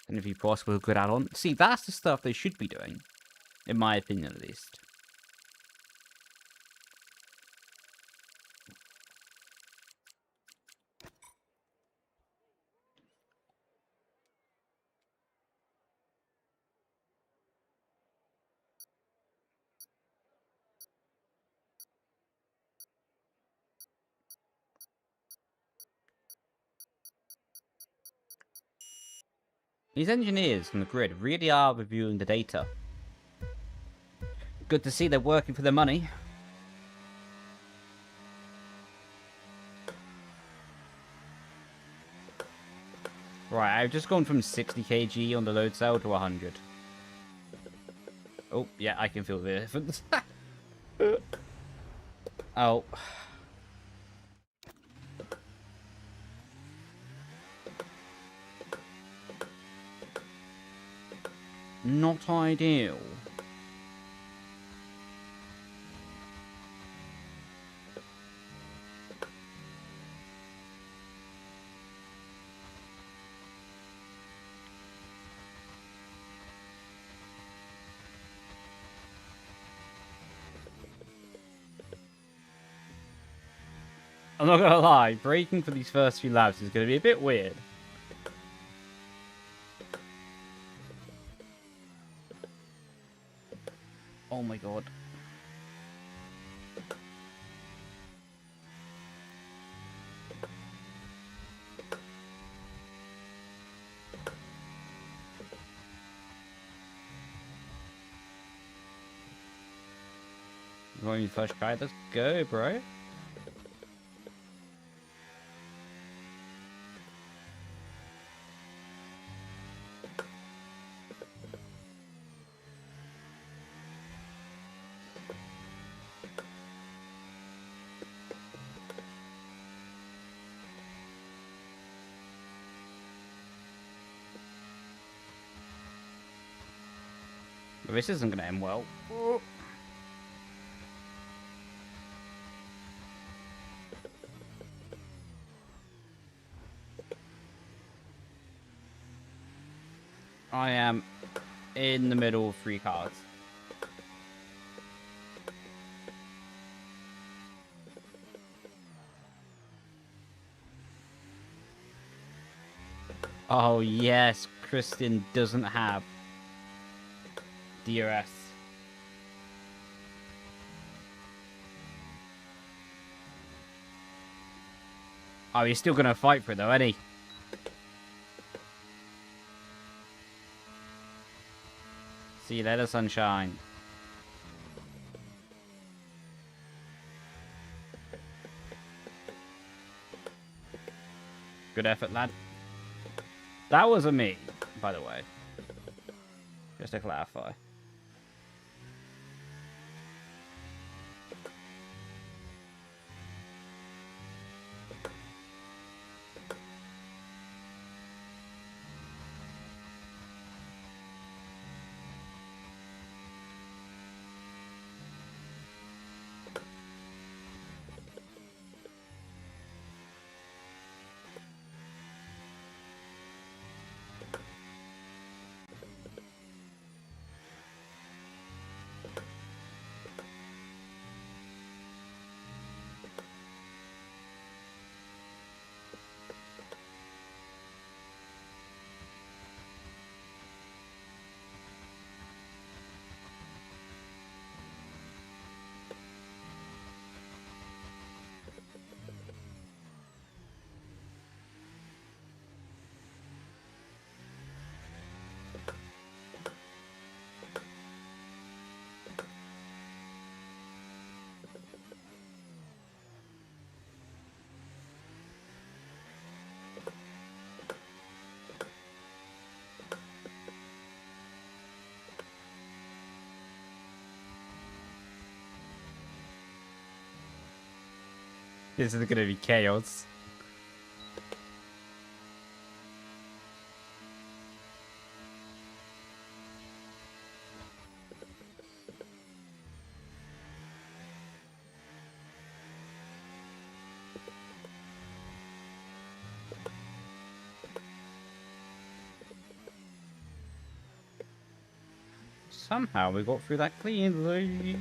And if you possible good add-on, see, that's the stuff they should be doing, in my opinion, at least. These engineers from the grid really are reviewing the data. Good to see they're working for their money. Right, I've just gone from 60 kg on the load cell to 100. Oh, yeah, I can feel the difference. Oh. Not ideal. I'm not gonna lie, braking for these first few laps is gonna be a bit weird. Oh my god. You want me to first try? Let's go, bro. But this isn't gonna end well. I am in the middle of 3 cars. Oh yes, Kristen doesn't have DRS. Oh, he's still gonna fight for it though, isn't he? See you later, sunshine. Good effort, lad. That wasn't me, by the way. Just to clarify. This is gonna be chaos. Somehow we got through that cleanly.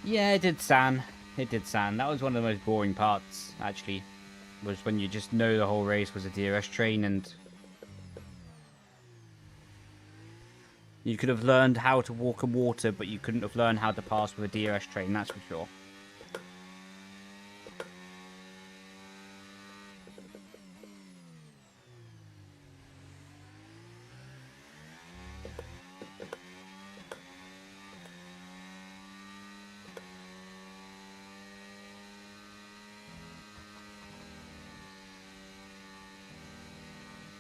Yeah, it did San. It did San. That was one of the most boring parts, actually. Was when you just know the whole race was a DRS train and... You could have learned how to walk on water, but you couldn't have learned how to pass with a DRS train, that's for sure.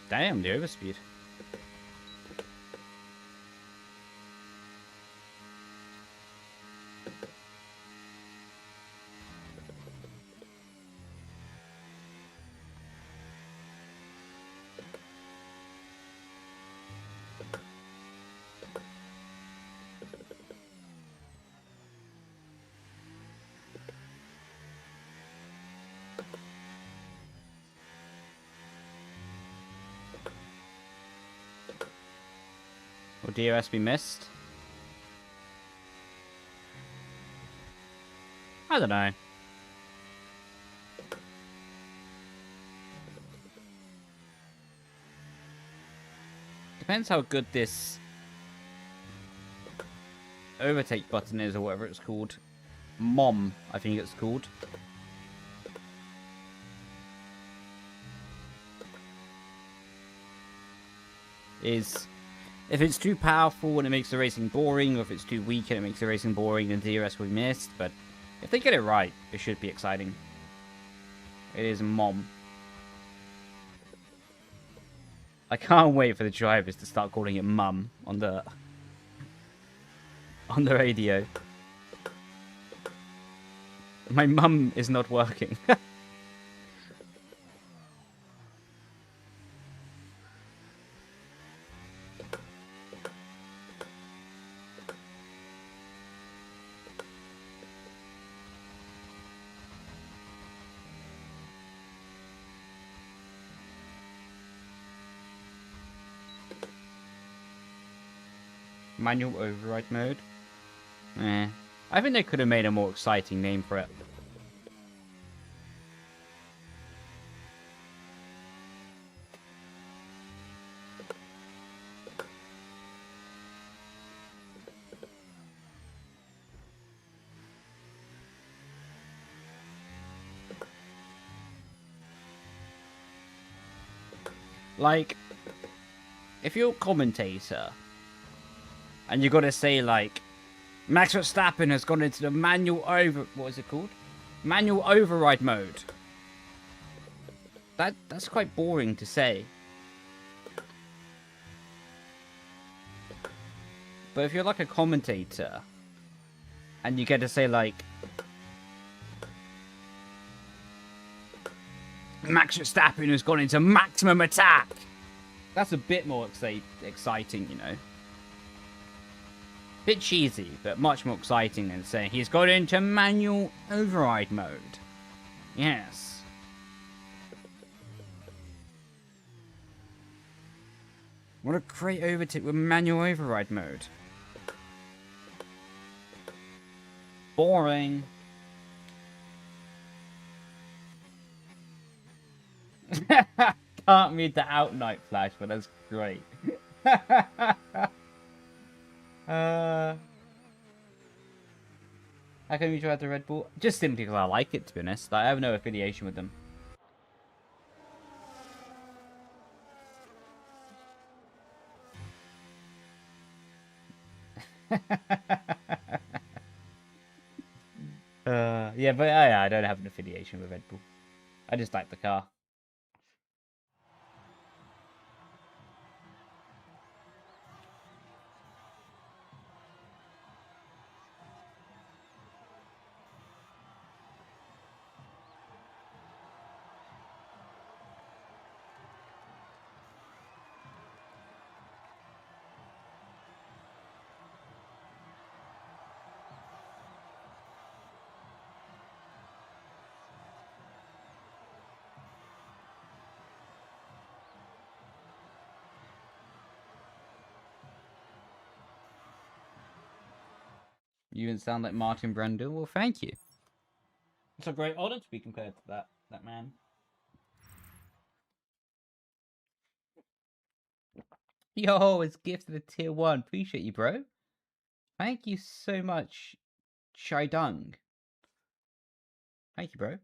Damn, the overspeed. Will DRS be missed? I don't know. Depends how good this overtake button is, or whatever it's called. Mom, I think it's called. If it's too powerful and it makes the racing boring, or if it's too weak and it makes the racing boring, then DRS will be missed. But if they get it right, it should be exciting. It is Mom. I can't wait for the drivers to start calling it Mum on the radio. My mum is not working. Manual override mode. I think they could have made a more exciting name for it. Like, if you're a commentator and you got to say, like, Max Verstappen has gone into the what is it called? Manual override mode. That's quite boring to say. But if you're like a commentator and you get to say, like, Max Verstappen has gone into maximum attack, that's a bit more exciting, you know. Bit cheesy, but much more exciting than saying he's got into manual override mode. Yes. What a great overtake with manual override mode. Boring. can't read the out night flash, but that's great. How come you tried the Red Bull? Just simply because I like it, to be honest. I have no affiliation with them. Yeah, but I don't have an affiliation with Red Bull. I just like the car. You didn't sound like Martin Brendon. Well, thank you. It's a great honor to be compared to that man. Yo, it's gifted a tier 1. Appreciate you, bro. Thank you so much, Shidung. Thank you, bro.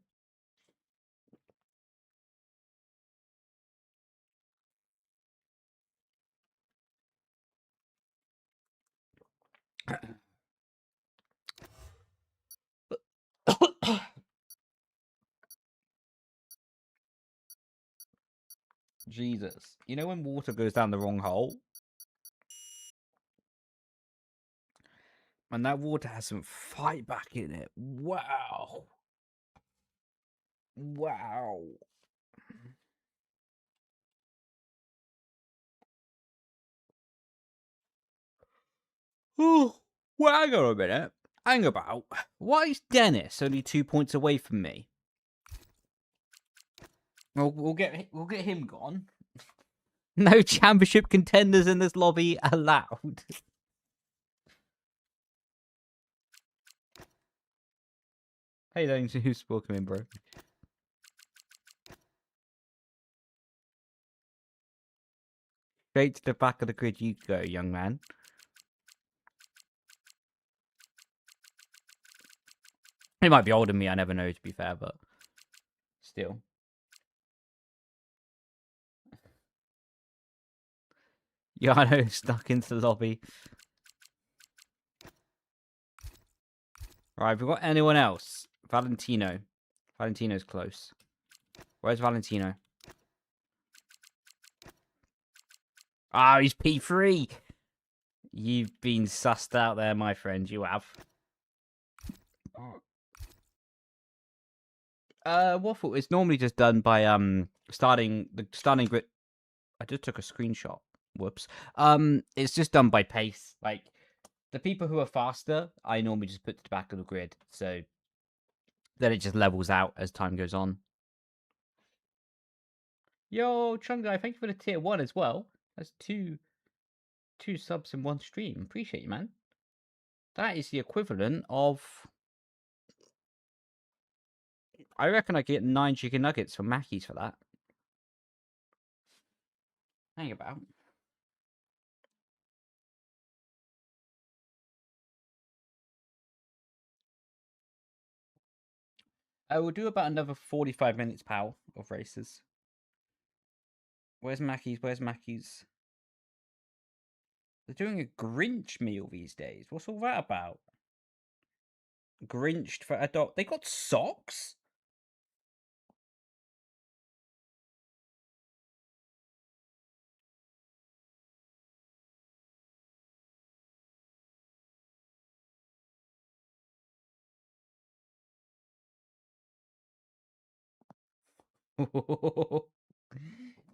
Jesus. You know when water goes down the wrong hole? And that water has some fight back in it. Wow. Wow. Oh, well, hang on a minute. Hang about. Why is Dennis only 2 points away from me? We'll get him gone. No championship contenders in this lobby allowed. Hey, thanks who's spoken in, bro. Straight to the back of the grid you go, young man. He might be older than me, I never know, to be fair, but still. Yano stuck into the lobby. Right, have we got anyone else? Valentino. Valentino's close. Where's Valentino? Ah, he's P3. You've been sussed out there, my friend. You have. Waffle. It's normally just done by starting grid. I just took a screenshot. Whoops. It's just done by pace. Like the people who are faster, I normally just put to the back of the grid, so then it just levels out as time goes on. Yo, Chungai, thank you for the tier 1 as well. That's two subs in one stream. Appreciate you, man. That is the equivalent of, I reckon I get 9 chicken nuggets from Mackey's for that. Hang about. I will do about another 45 minutes, pal, of races. Where's Mackey's? Where's Mackey's? They're doing a Grinch meal these days. What's all that about? Grinched for adult. They got socks?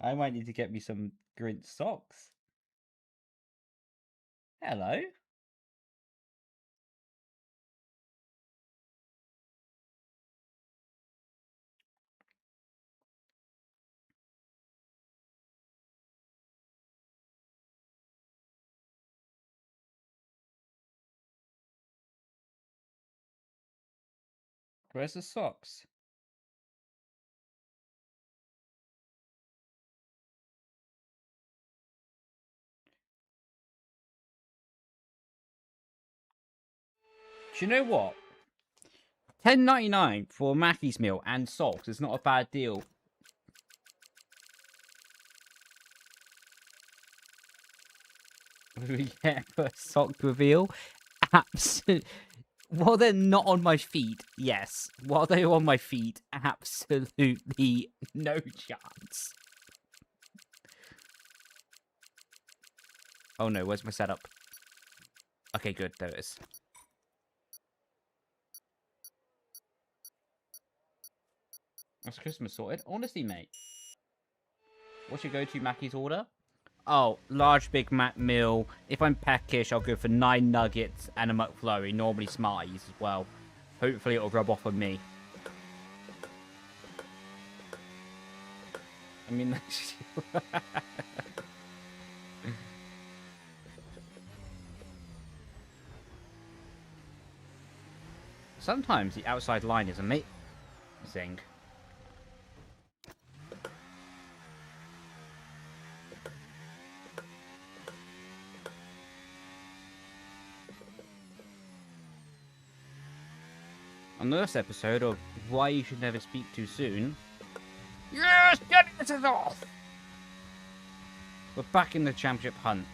I might need to get me some Grinch socks. Hello. Where's the socks? Do you know what? $10.99 for a Mackey's meal and socks is not a bad deal. What do we get for a sock reveal? Absolutely. While they're not on my feet, yes. While they're on my feet, absolutely no chance. Oh no, where's my setup? Okay, good. There it is. That's Christmas sorted. Honestly, mate. What's your go-to Mackey's order? Oh, large Big Mac meal. If I'm peckish, I'll go for 9 nuggets and a McFlurry. Normally Smarties as well. Hopefully it'll rub off on me. I mean, sometimes the outside line is amazing. On this episode of Why You Should Never Speak Too Soon. Yes, get it off! We're back in the championship hunt.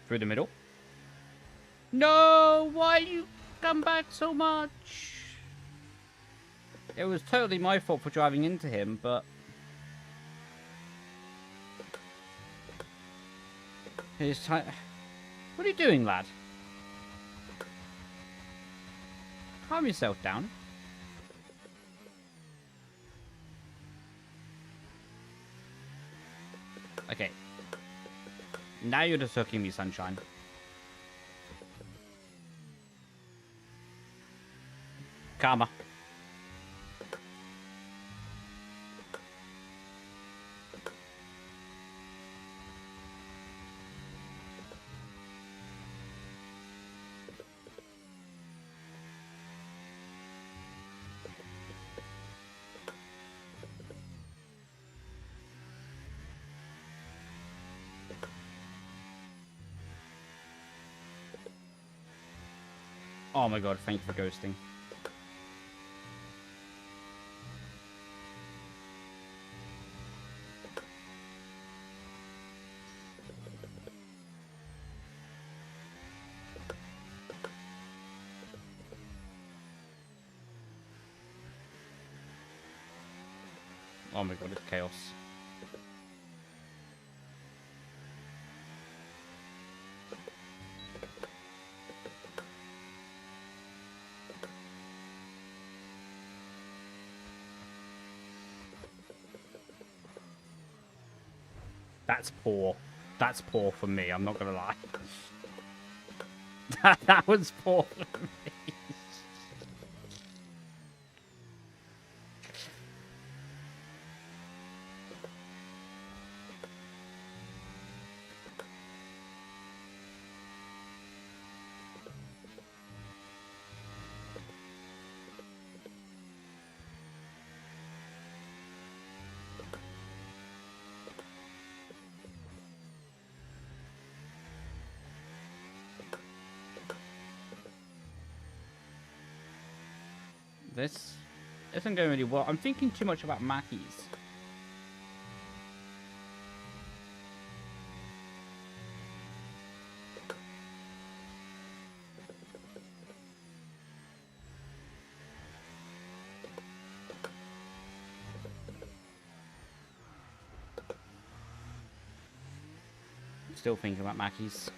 Through the middle. No! Why you come back so much? It was totally my fault for driving into him, but... His time... What are you doing, lad? Calm yourself down. Okay. Now you're just hooking me, sunshine. Karma. Oh my god, thank you for ghosting. Oh my god, it's chaos. That's poor. That's poor for me, I'm not gonna lie. that was poor for me. This isn't going really well. I'm thinking too much about Mackey's. Still thinking about Mackey's.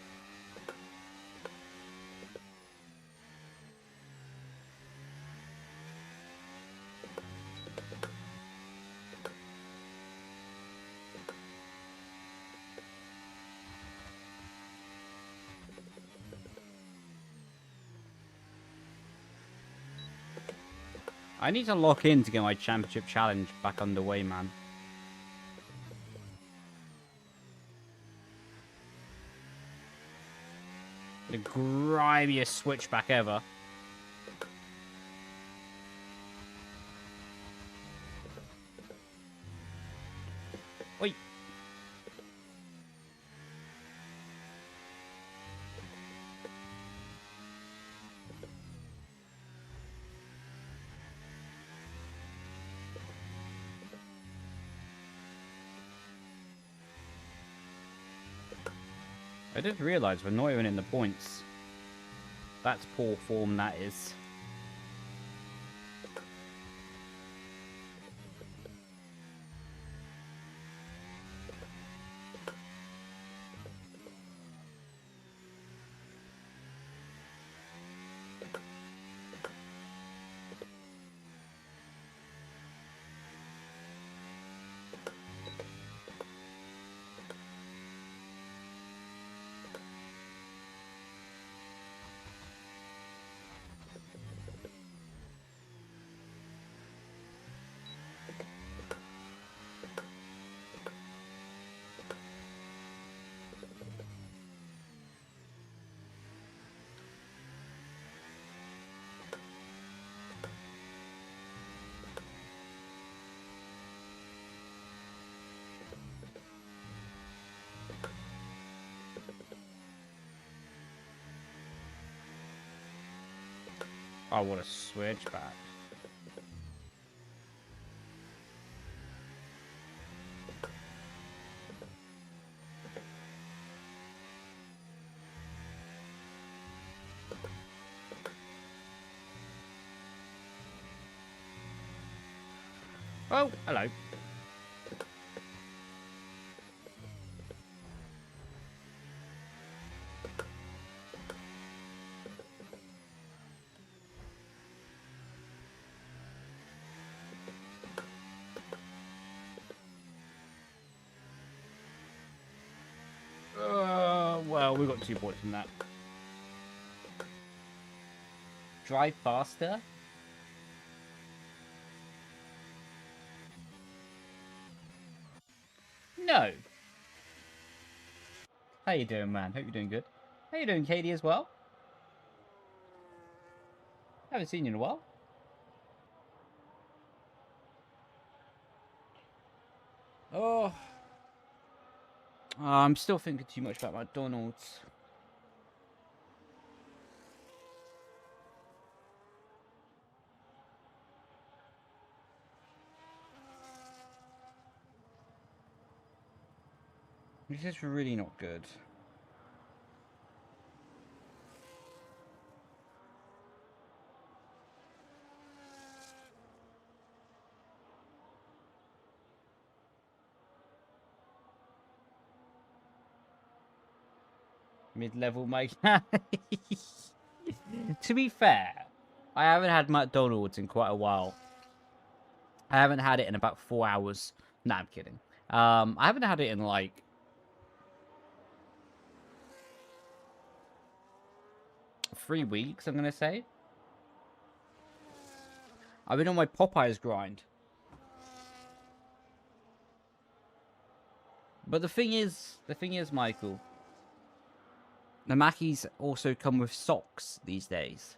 I need to lock in to get my championship challenge back underway, man. The grimiest switchback ever. Oi. I didn't realise we're not even in the points. That's poor form, that is. Oh, what a switchback. Oh, hello. Well, we got 2 points from that. Drive faster? No. How you doing, man? Hope you're doing good. How you doing, Katie, as well? Haven't seen you in a while. Oh. I'm still thinking too much about McDonald's. This is really not good. Mid-level mechanic. To be fair, I haven't had McDonald's in quite a while. I haven't had it in about 4 hours. No, I'm kidding. I haven't had it in like 3 weeks, I'm gonna say. I've been on my Popeyes grind. But the thing is, Michael, the Mackies also come with socks these days.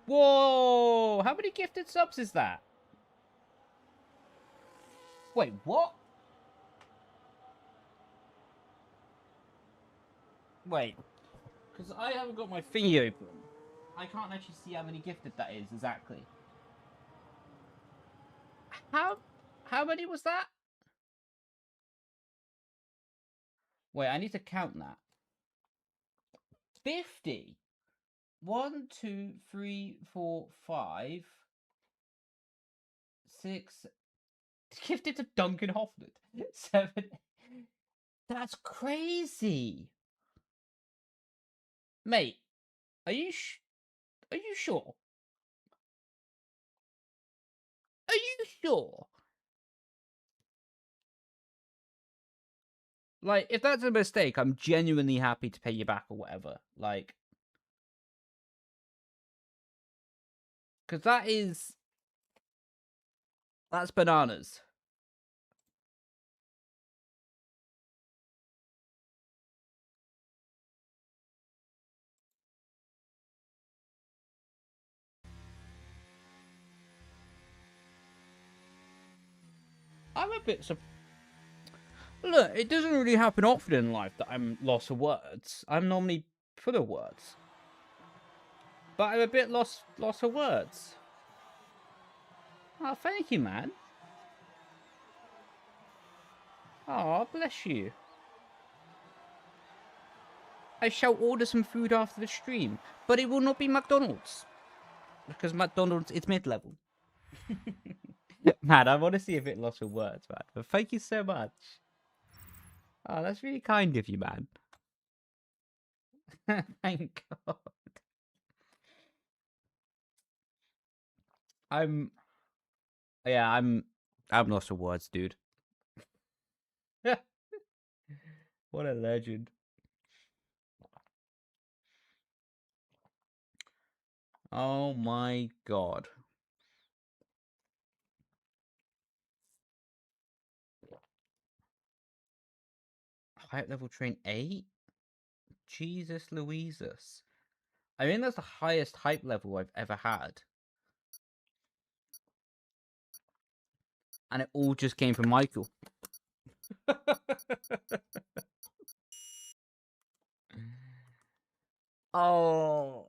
Whoa! How many gifted subs is that? Wait, what? Wait, because I haven't got my thingy open. I can't actually see how many gifted that is exactly. How many was that? Wait, I need to count that. 50. 1, 2, 3, 4, 5, 6. Gifted to Duncan Hoffman. 7. That's crazy. Mate, are you sure? Are you sure? Like, if that's a mistake, I'm genuinely happy to pay you back or whatever. Like, Because that's bananas. I'm a bit surprised. Look, it doesn't really happen often in life that I'm lost for words. I'm normally full of words. But I'm a bit lost for words. Oh, thank you, man. Oh, bless you. I shall order some food after the stream, but it will not be McDonald's. Because McDonald's is mid-level. Man, I'm honestly a bit lost for words, man. But thank you so much. Oh, that's really kind of you, man. Thank God. I'm lost for words, dude. What a legend. Oh my God. Hype level train 8? Jesus Louises. I mean, that's the highest hype level I've ever had. And it all just came from Michael. Oh.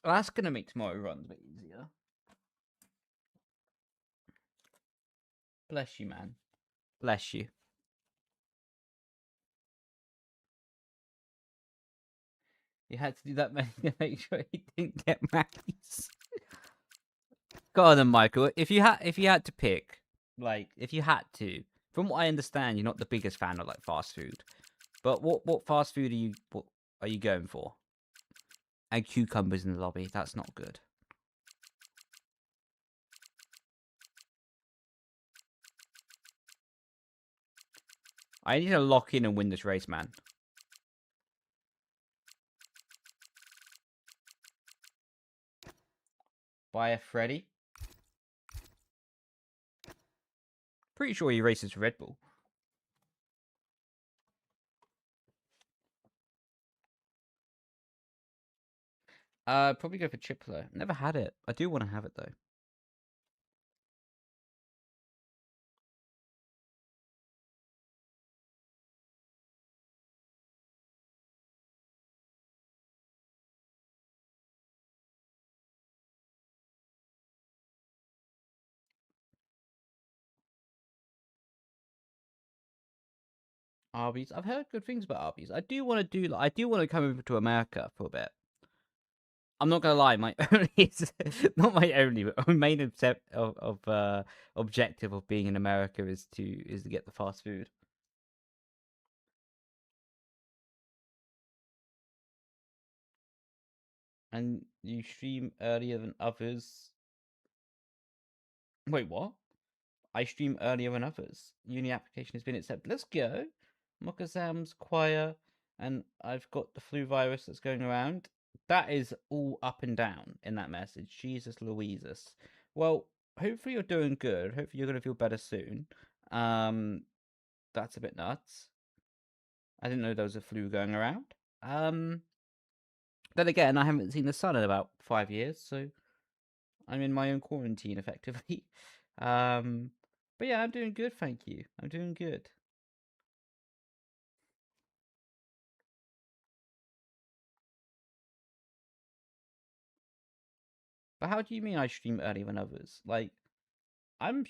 Well, that's going to make tomorrow runs a bit easier. Bless you, man. Bless you. You had to do that to make sure he didn't get Maggie's. Go on then, Michael. If you had to pick, like, if you had to, from what I understand, you're not the biggest fan of like fast food. But what fast food are you going for? And cucumbers in the lobby. That's not good. I need to lock in and win this race, man. Buy a Freddy. Pretty sure he races for Red Bull. Probably go for Chiplo. Never had it. I do want to have it though. Arby's. I've heard good things about Arby's. I do want to come over to America for a bit. I'm not gonna lie, my only not my only, but my main objective of being in America is to get the fast food. And you stream earlier than others. Wait, what? I stream earlier than others. Uni application has been accepted. Let's go. Mockazam's choir, and I've got the flu virus that's going around. That is all up and down in that message. Jesus Louises. Well, hopefully you're doing good. Hopefully you're going to feel better soon. That's a bit nuts. I didn't know there was a flu going around. Then again, I haven't seen the sun in about 5 years, so I'm in my own quarantine, effectively. But yeah, I'm doing good, thank you. I'm doing good. But how do you mean I stream earlier than others? Like, I'm...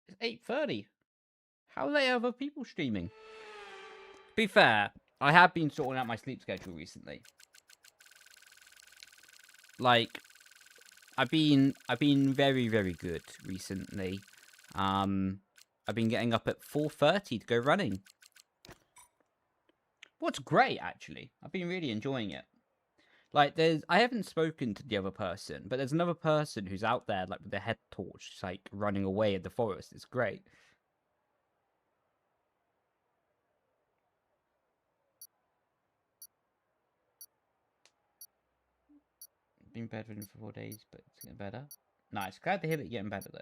It's 8:30. How are they other people streaming? To be fair, I have been sorting out my sleep schedule recently. Like, I've been very, very good recently. I've been getting up at 4:30 to go running. What's great, actually. I've been really enjoying it. Like, I haven't spoken to the other person, but there's another person who's out there, like, with their head torch, just, like, running away in the forest. It's great. been bedridden for 4 days, but it's getting better. Nice. Glad to hear that you're getting better, though.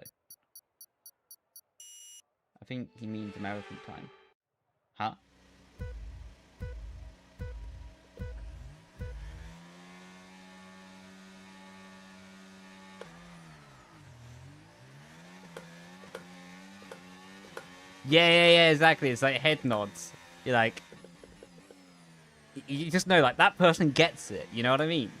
I think he means American time. Huh? Yeah, exactly. It's like head nods. You're like... You just know, like, that person gets it. You know what I mean?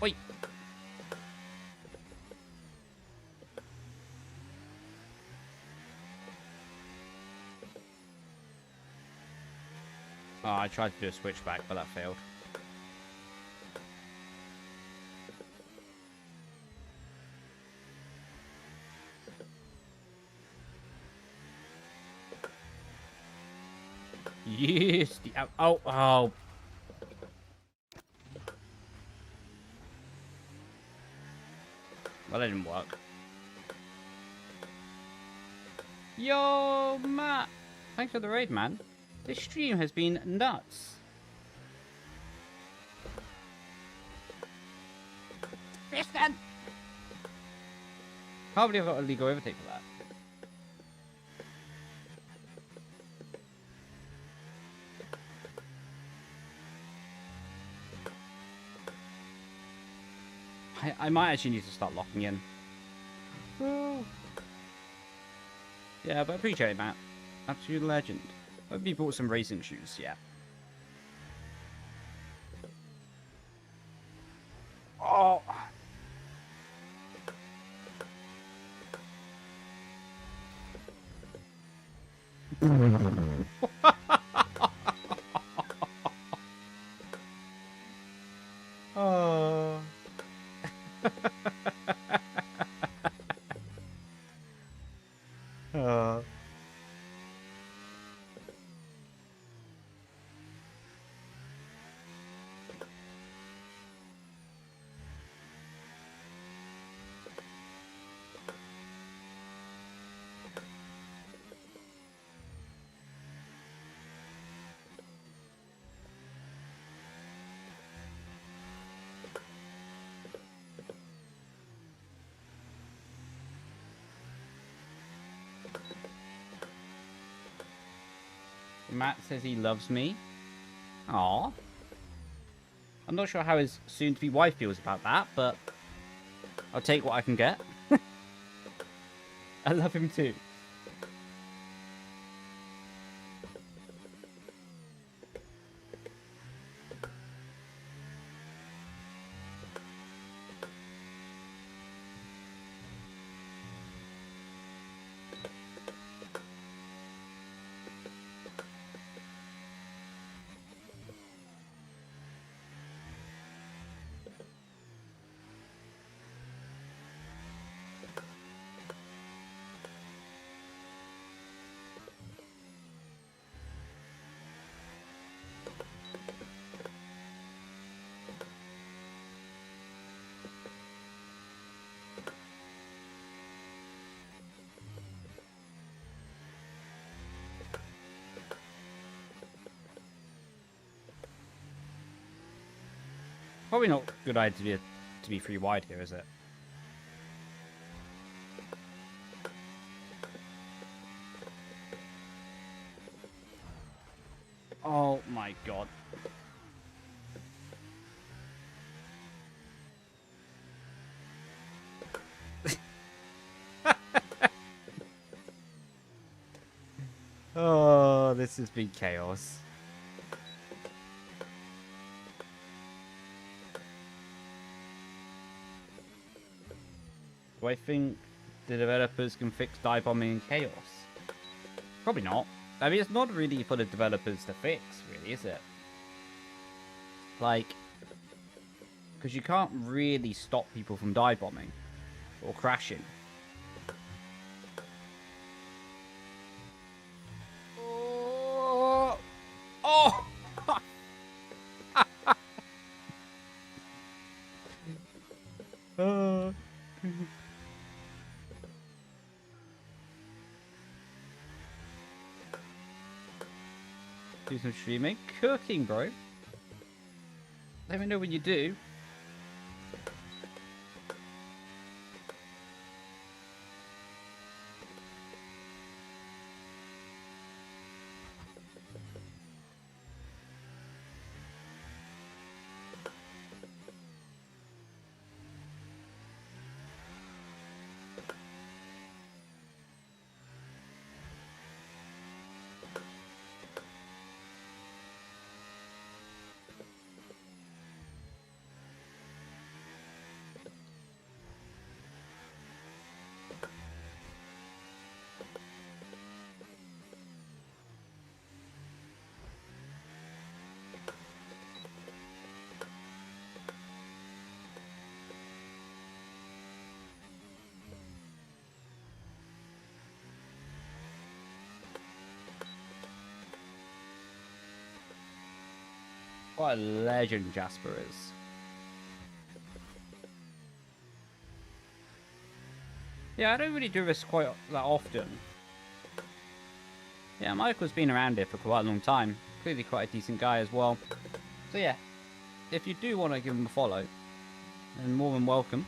Oi! Oh, I tried to do a switchback, but that failed. Yes! Oh! Well, that didn't work. Yo, Matt! Thanks for the raid, man. This stream has been nuts. Brendon! Can't believe I've got a legal overtake for that. I might actually need to start locking in. Ooh. Yeah, but I appreciate it, Matt. Absolute legend. Hope you bought some racing shoes, yeah. Oh! Oh. Oh. Matt says he loves me. Aww. I'm not sure how his soon-to-be wife feels about that, but I'll take what I can get. I love him too. Probably not a good idea to be free wide here, is it? Oh my god. Oh, this has been chaos. Do I think the developers can fix dive bombing and chaos? Probably not. I mean, it's not really for the developers to fix, really, is it? Like, because you can't really stop people from dive bombing or crashing. do some streaming. Cooking, bro. Let me know when you do. What a legend Jasper is. Yeah, I don't really do this quite that often. Yeah, Michael's been around here for quite a long time. Clearly quite a decent guy as well. So yeah, if you do want to give him a follow, then more than welcome.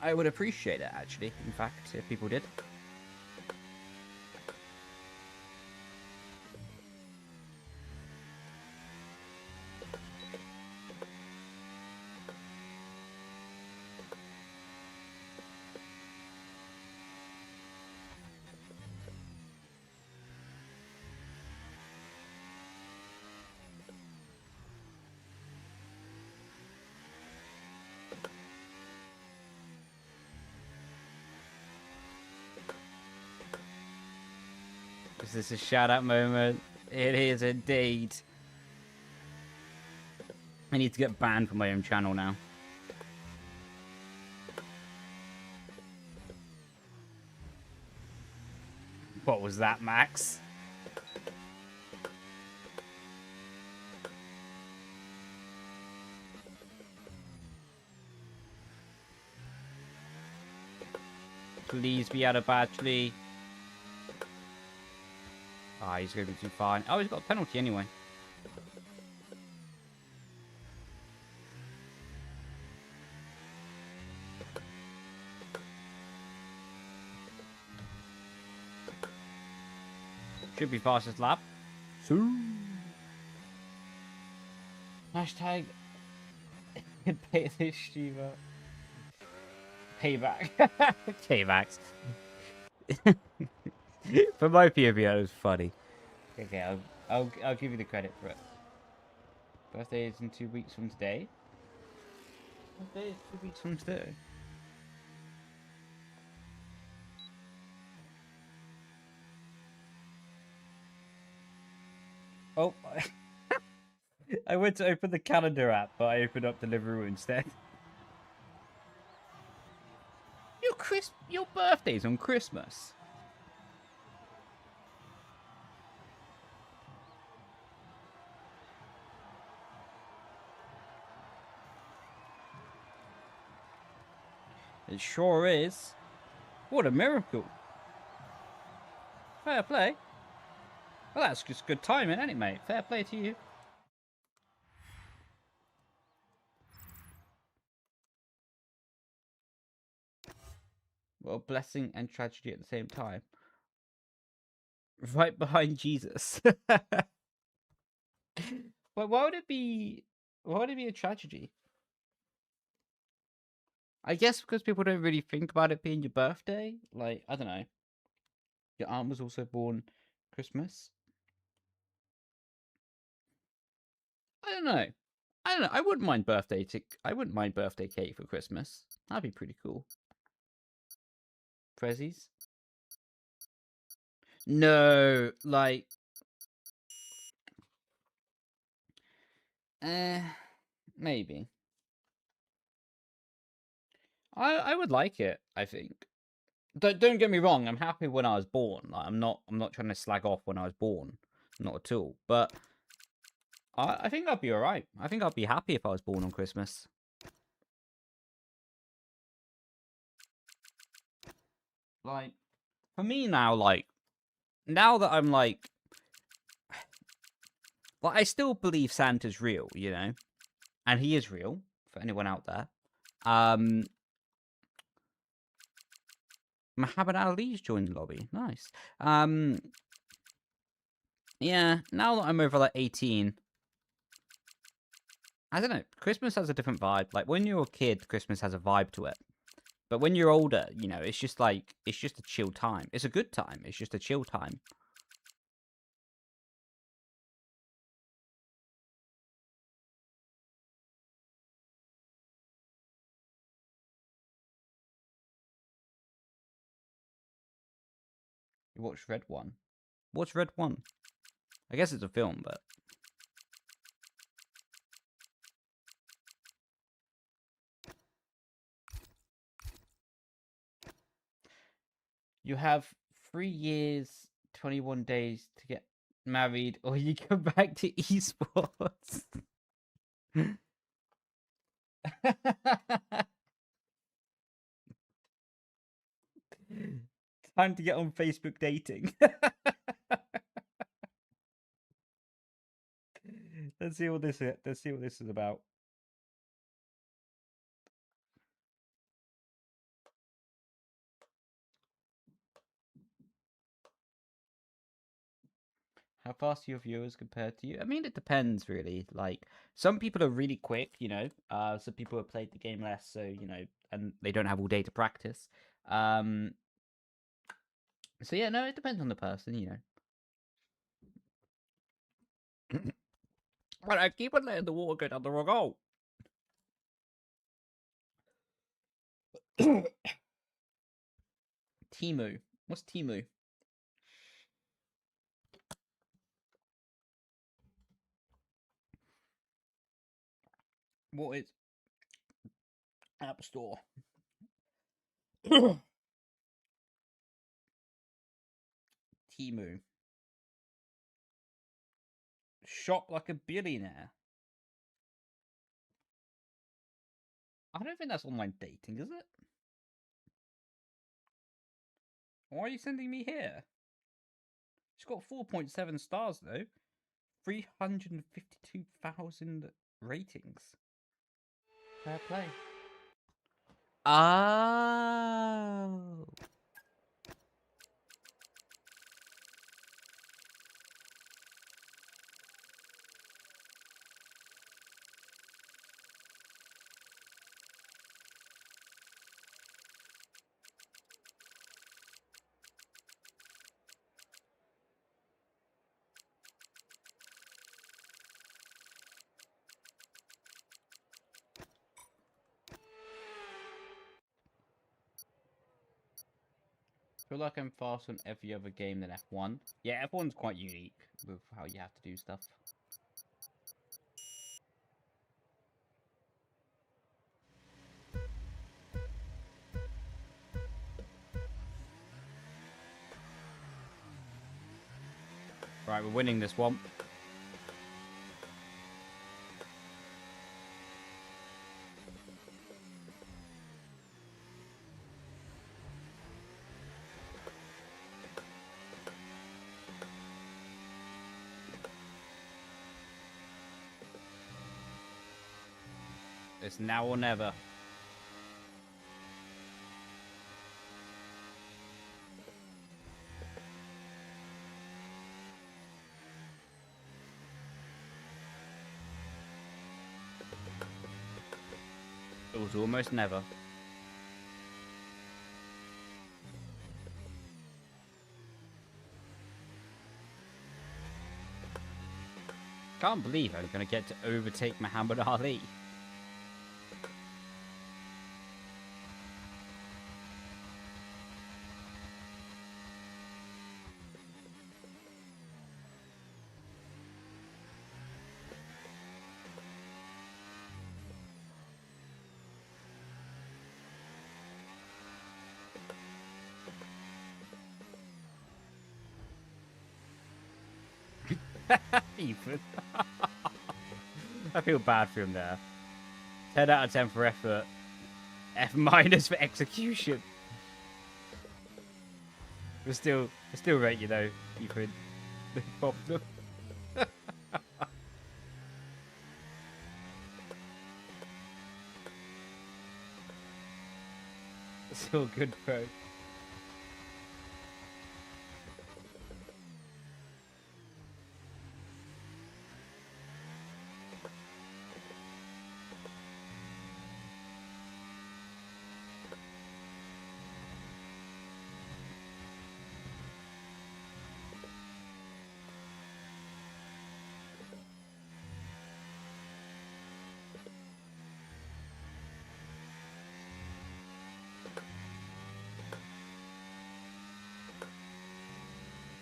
I would appreciate it, actually, in fact, if people did. Is this a shout-out moment? It is indeed. I need to get banned from my own channel now. What was that, Max? Please be out of battery. Ah, he's going to be too far. Oh, he's got a penalty anyway. Should be fastest lap. Hashtag pay this streamer. Payback. Paybacks. For my POV, that was funny. Okay, I'll give you the credit for it. Birthday is in 2 weeks from today. Birthday is 2 weeks from today. Oh, I went to open the calendar app, but I opened up Deliveroo instead. Your birthday's on Christmas. It sure is. What a miracle. Fair play. Well, that's just good timing, ain't it, mate? Fair play to you. Well, blessing and tragedy at the same time. Right behind Jesus. Well, why would it be a tragedy? I guess because people don't really think about it being your birthday. Like, I don't know. Your aunt was also born Christmas. I don't know. I wouldn't mind birthday cake for Christmas. That'd be pretty cool. Prezzies? No, like maybe. I would like it, I think. Don't get me wrong, I'm happy when I was born. Like, I'm not trying to slag off when I was born. Not at all. But I think I'd be alright. I think I'd be happy if I was born on Christmas. Like, For me now, like, now that I'm like, well, I still believe Santa's real, you know, and he is real for anyone out there. Muhammad Ali's joined the lobby. Nice. Yeah, now that I'm over like 18, I don't know. Christmas has a different vibe. Like when you're a kid, Christmas has a vibe to it. But when you're older, you know, it's just like, it's just a chill time. It's a good time. It's just a chill time. You watched Red One. What's Red One? I guess it's a film, but... You have 3 years, 21 days to get married, or you go back to esports. Time to get on Facebook dating. Let's see what this is. Let's see what this is about. How fast are your viewers compared to you? I mean, it depends, really. Like, some people are really quick, you know. Some people have played the game less, so, you know, and they don't have all day to practice. So, yeah, no, it depends on the person, you know. But I keep on letting the water go down the wrong hole. Timu. What's Timu? What is App Store? Timu. Shop like a billionaire. I don't think that's online dating, is it? Why are you sending me here? It's got 4.7 stars, though. 352,000 ratings. Fair play. Oh. I feel like I'm faster on every other game than F1. Yeah, F1's quite unique with how you have to do stuff. Right, we're winning this one. It's now or never. It was almost never. Can't believe I'm going to get to overtake Muhammad Ali. Ethan. I feel bad for him there. 10 out of 10 for effort. F- for execution. I still rate you though, Ethan. No problem. Still good, bro.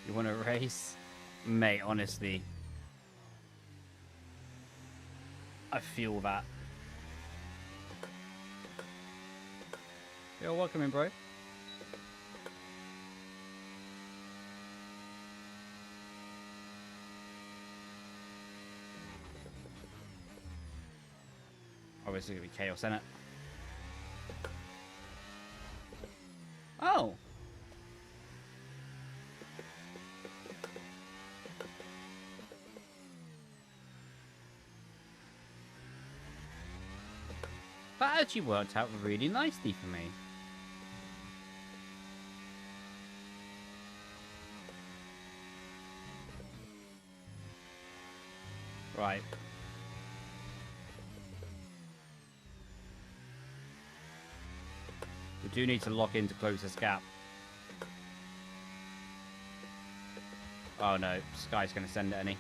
You want to race? Mate, honestly. I feel that. You're welcome in, bro. Obviously, it's going to be chaos, isn't it? Oh! That actually worked out really nicely for me. Right. We do need to lock in to close this gap. Oh no, Sky's going to send it any.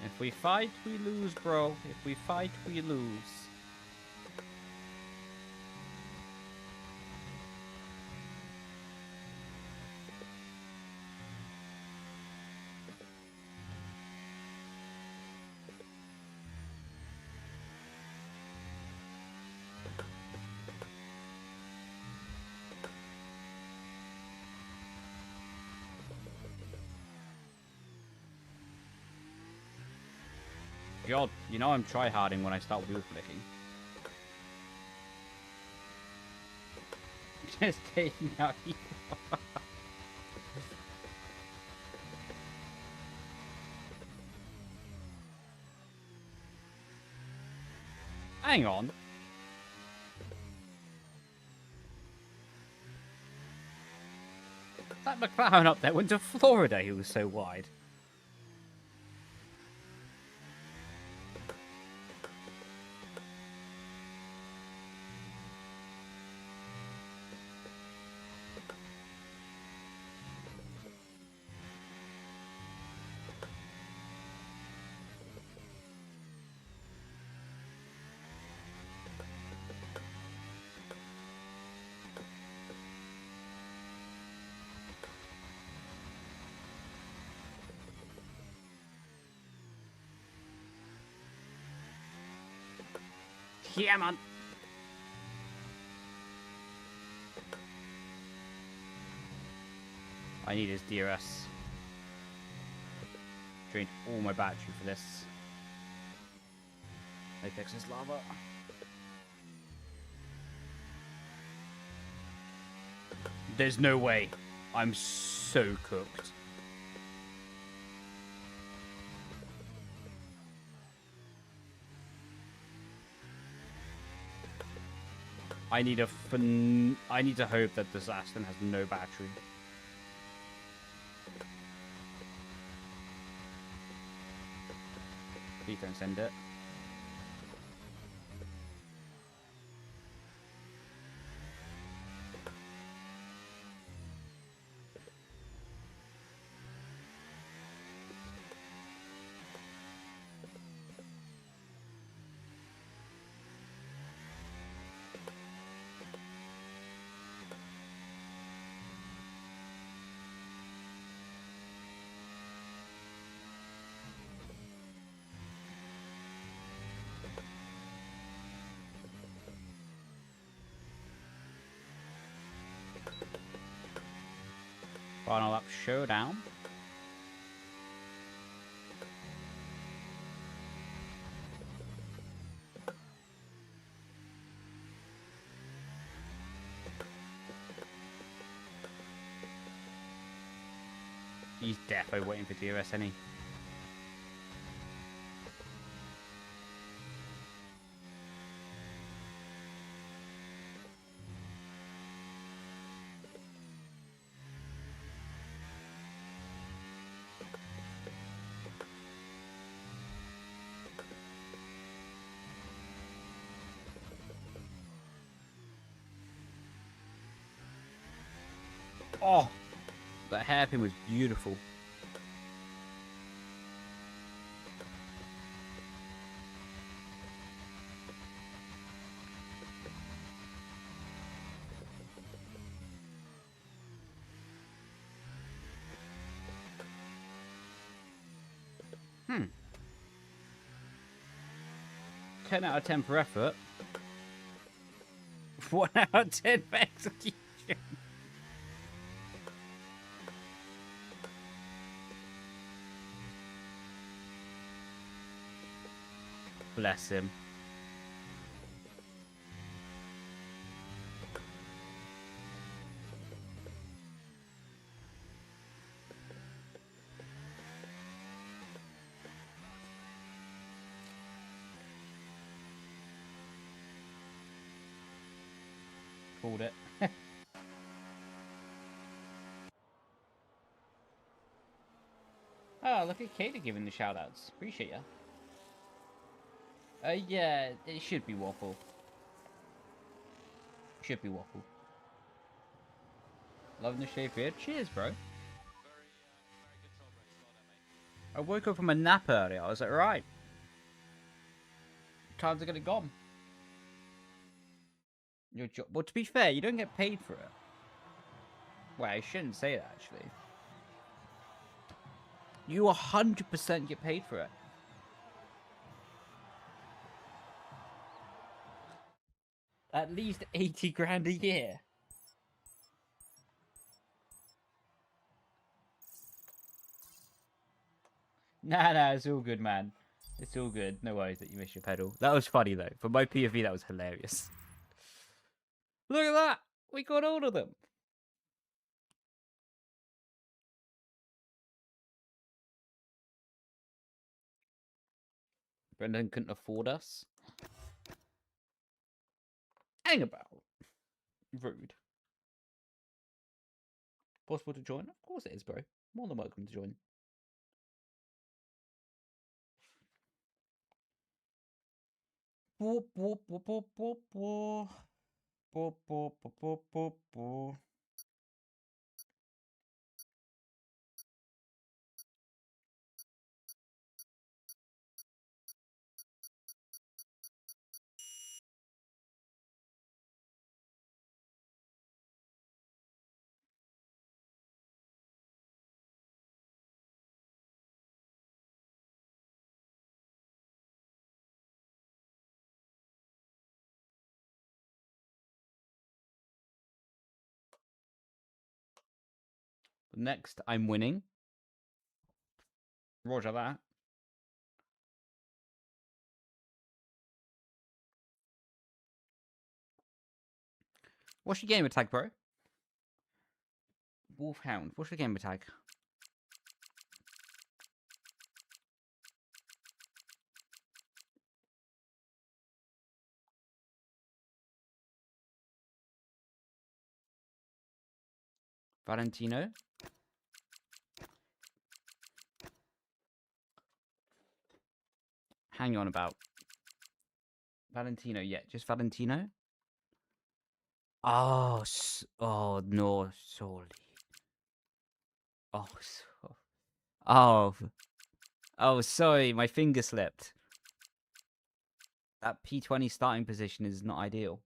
If we fight, we lose, bro. If we fight, we lose. God, you know I'm tryharding when I start wheel flicking. Just taking out you. Hang on. That McLaren up there went to Florida, he was so wide. Yeah, man. I need his DRS. Drained all my battery for this. Apex is lava. There's no way. I'm so cooked. I need to hope that this Aston has no battery. Please don't send it. Final lap showdown. He's defo waiting for DRS, isn't he? Oh, that hairpin was beautiful. Hmm. 10 out of 10 for effort. 1 out of 10 for execution. Bless him. Called it. Oh, look at Katie giving the shoutouts. Appreciate ya. Yeah, it should be Waffle. Should be Waffle. Loving the shaved beard. Cheers, bro. I woke up from a nap earlier. I was like, right. Times are gonna gone. Your job. Well, to be fair, you don't get paid for it. Well, I shouldn't say that, actually. You 100% get paid for it. At least 80 grand a year. Nah, it's all good, man. It's all good. No worries that you missed your pedal. That was funny, though. For my POV, that was hilarious. Look at that! We got all of them. Brendon couldn't afford us. Hang about. Rude. Possible to join? Of course it is, bro. More than welcome to join. Boop, boop, boop, boop, boop, boop. Boop, boop, boop, boop, boop, boop. Next, I'm winning. Roger that. What's your gamer tag, bro? Wolfhound. What's your gamer tag? Valentino? Hang on about. Valentino, yeah, just Valentino? Oh, oh no, sorry. Oh, oh, oh, sorry, my finger slipped. That P20 starting position is not ideal.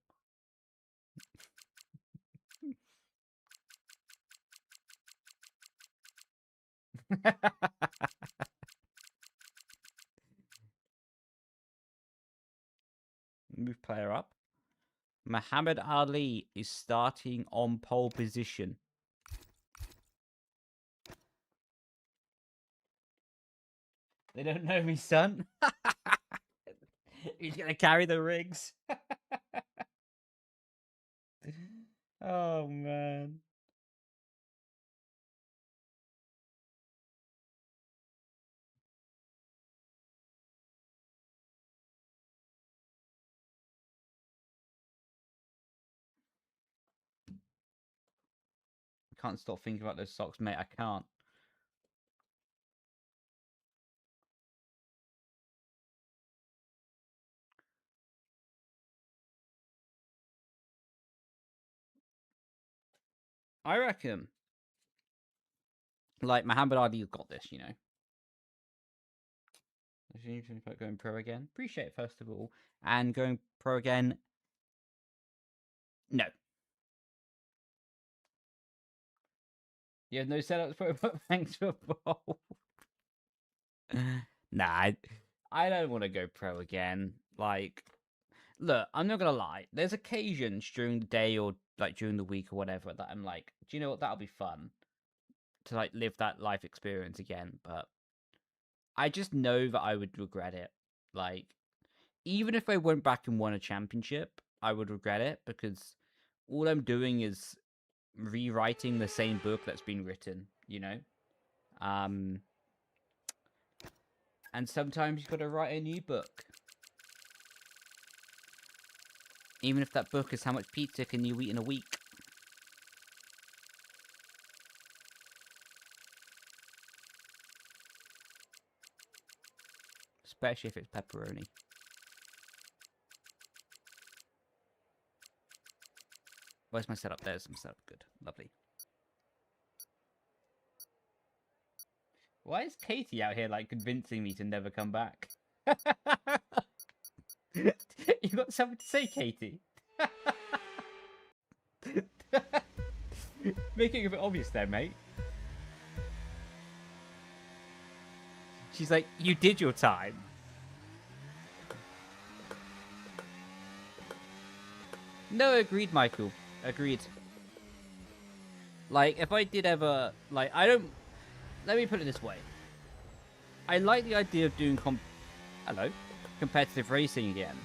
Move player up. Muhammad Ali is starting on pole position. They don't know me, son. He's gonna carry the rigs. Oh man. Can't stop thinking about those socks, mate. I can't. I reckon, like, Muhammad Ali's got this, you know. Going pro again. Appreciate it, first of all. And going pro again, no. You have no setups for it, but thanks for both. Nah, I don't want to go pro again. Like, look, I'm not gonna lie. There's occasions during the day or like during the week or whatever that I'm like, do you know what? That'll be fun to like live that life experience again. But I just know that I would regret it. Like, even if I went back and won a championship, I would regret it because all I'm doing is rewriting the same book that's been written, you know? And sometimes you've got to write a new book. Even if that book is how much pizza can you eat in a week. Especially if it's pepperoni. Where's my setup? There's some setup. Good. Lovely. Why is Katie out here, like, convincing me to never come back? You got something to say, Katie? Making it a bit obvious there, mate. She's like, you did your time. No, agreed, Michael. Agreed. Like, if I did ever... Like, I don't... Let me put it this way. I like the idea of doing competitive racing again.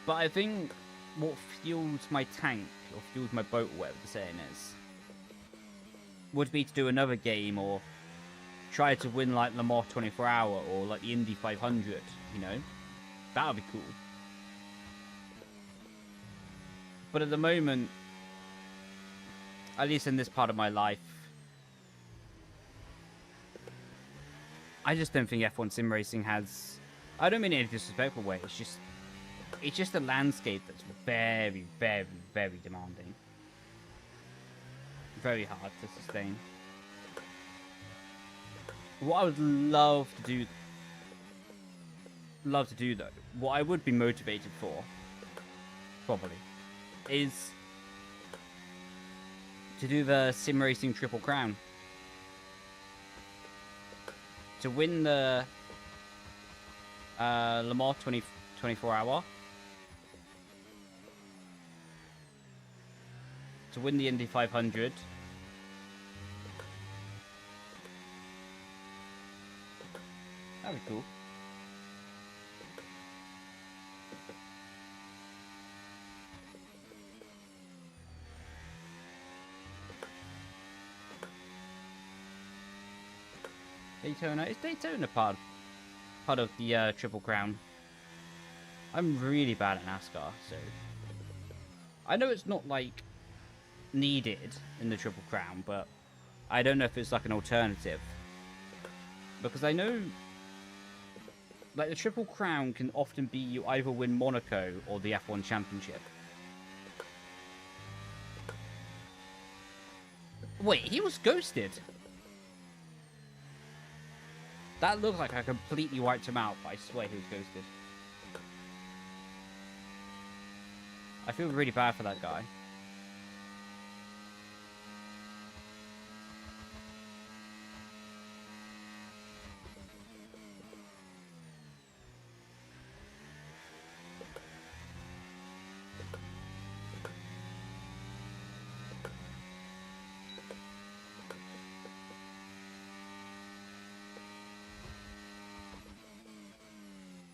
But I think what fuels my tank, or fuels my boat, or whatever the saying is, would be to do another game, or try to win, like, Le Mans 24 Hour, or, like, the Indy 500, you know? That would be cool. But at the moment, at least in this part of my life, I just don't think F1 sim racing has... I don't mean it in a disrespectful way. It's just a landscape that's very, very, very demanding. Very hard to sustain. What I would love to do though, what I would be motivated for, probably, is to do the sim racing Triple Crown. To win the Le Mans 24 Hour. To win the Indy 500. That'd be cool. Daytona. Is Daytona part of the Triple Crown? I'm really bad at NASCAR, so I know it's not like needed in the Triple Crown, but I don't know if it's like an alternative, because I know like the Triple Crown can often be you either win Monaco or the F1 Championship. Wait, he was ghosted. That looks like I completely wiped him out, but I swear he was ghosted. I feel really bad for that guy.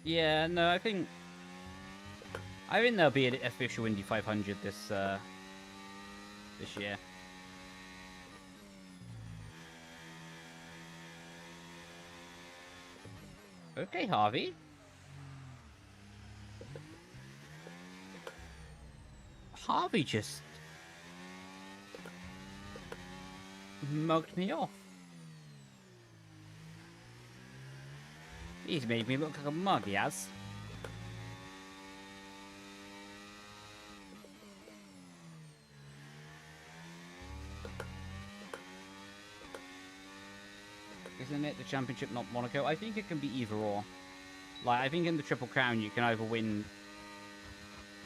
Yeah, no, I think there'll be an official Indy 500 this year. Okay, Harvey. Harvey just mugged me off. He's made me look like a mug, he has. Isn't it the championship, not Monaco? I think it can be either or. Like, I think in the Triple Crown, you can either win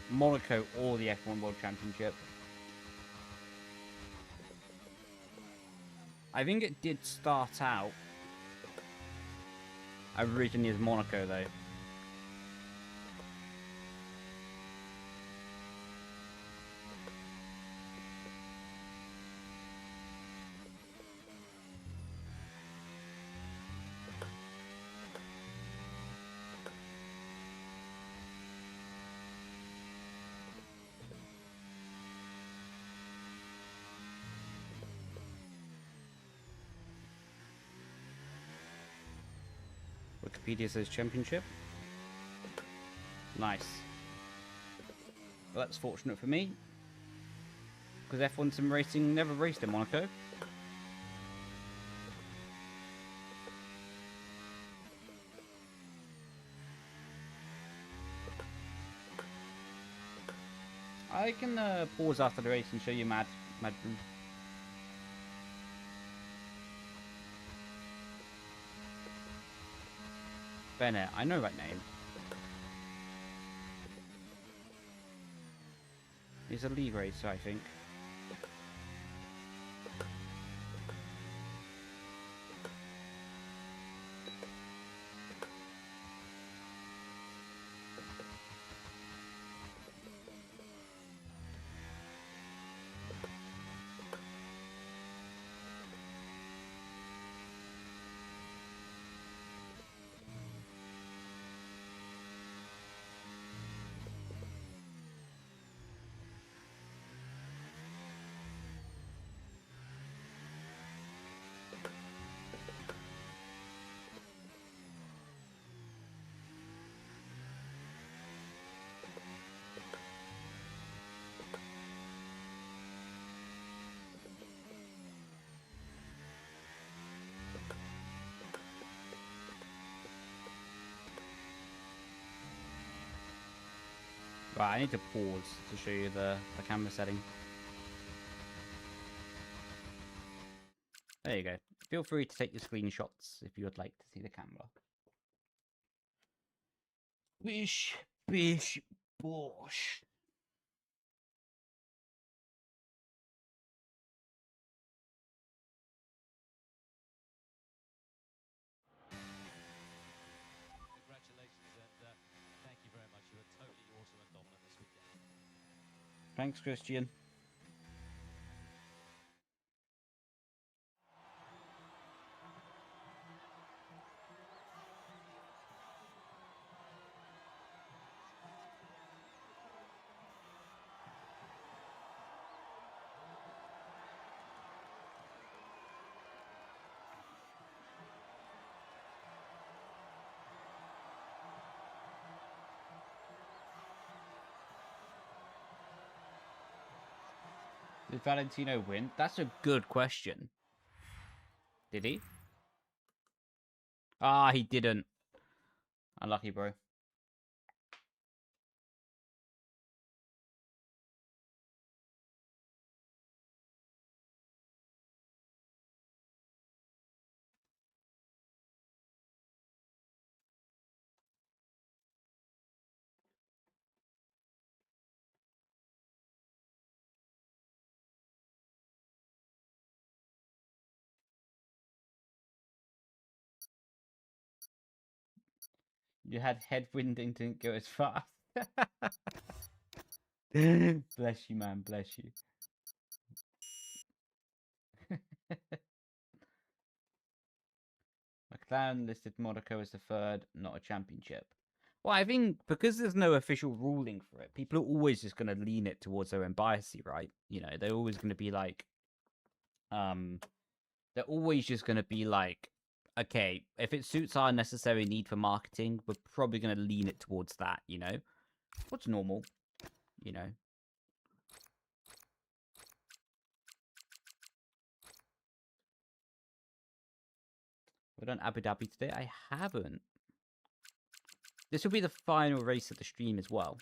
Monaco or the F1 World Championship. I think it did start out originally as Monaco, though. Wikipedia says championship. Nice. Well, that's fortunate for me. Because F1 Sim Racing never raced in Monaco. I can pause after the race and show you Mad Brew. Bennett, I know that name. He's a league racer, I think. Right, I need to pause to show you the camera setting. There you go. Feel free to take your screenshots if you would like to see the camera. Bish, bish, bosh. Congratulations and thank you very much. You were totally awesome and dominant this weekend. Thanks, Christian. Did Valentino win? That's a good question. Did he? Ah, he didn't. Unlucky, bro. You had headwind and didn't go as fast. Bless you, man. Bless you. McLaren listed Monaco as the third, not a championship. Well, I think because there's no official ruling for it, people are always just going to lean it towards their own biasy, right? You know, they're always going to be like, they're always just going to be like, okay, if it suits our necessary need for marketing, we're probably going to lean it towards that, you know? What's normal, you know? I've done Abu Dhabi today. I haven't. This will be the final race of the stream as well.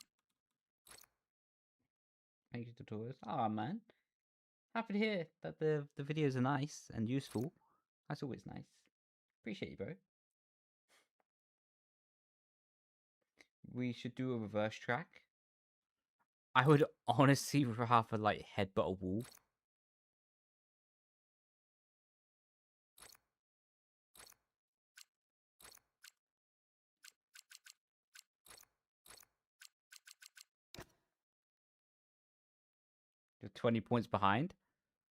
Thank you, tutorials. Ah, man. Happy to hear that the videos are nice and useful. That's always nice. Appreciate you, bro. We should do a reverse track. I would honestly rather like headbutt a wall. You're 20 points behind.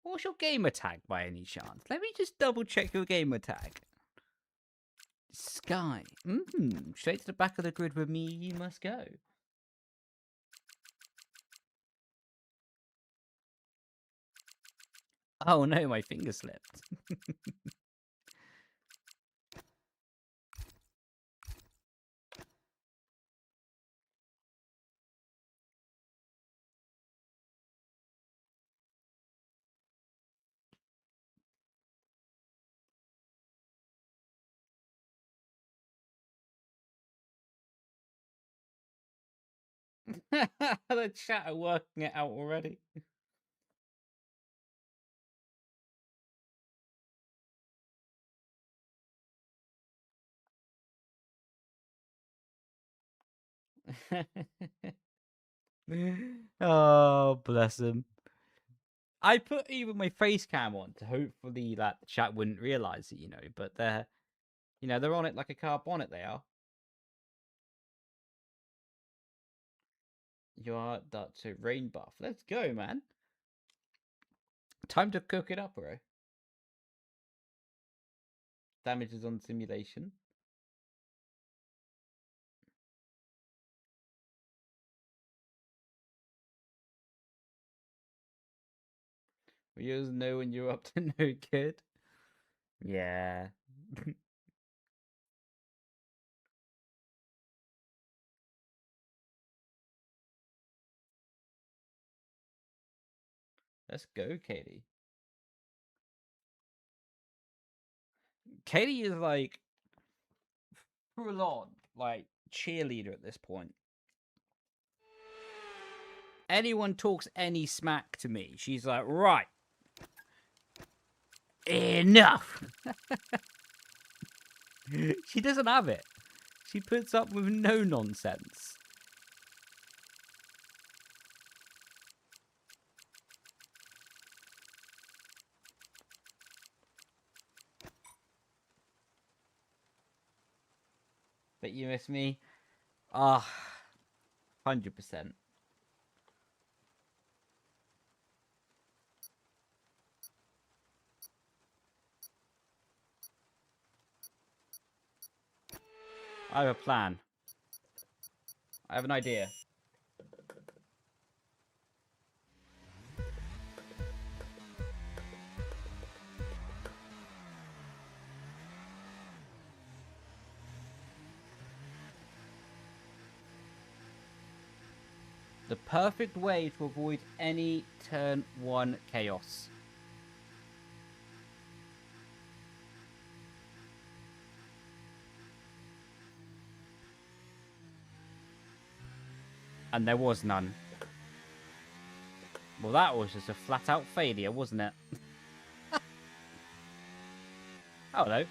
What's your gamer tag by any chance? Let me just double check your gamer tag. Sky. Straight to the back of the grid with me you must go. Oh no, my finger slipped. The chat are working it out already. Oh, bless him. I put even my face cam on to hopefully that the chat wouldn't realise it, but they're on it like a car bonnet, they are. You are that's a rain buff. Let's go, man. Time to cook it up, bro. Damages on simulation. You just know when you're up to no good. Yeah. Let's go, Katie. Katie is like full on, like cheerleader at this point. Anyone talks any smack to me, she's like, right. Enough. She doesn't have it. She puts up with no nonsense. But you miss me? 100%. I have a plan. I have an idea. The perfect way to avoid any turn 1 chaos. And there was none. Well, that was just a flat-out failure, wasn't it? Oh, no.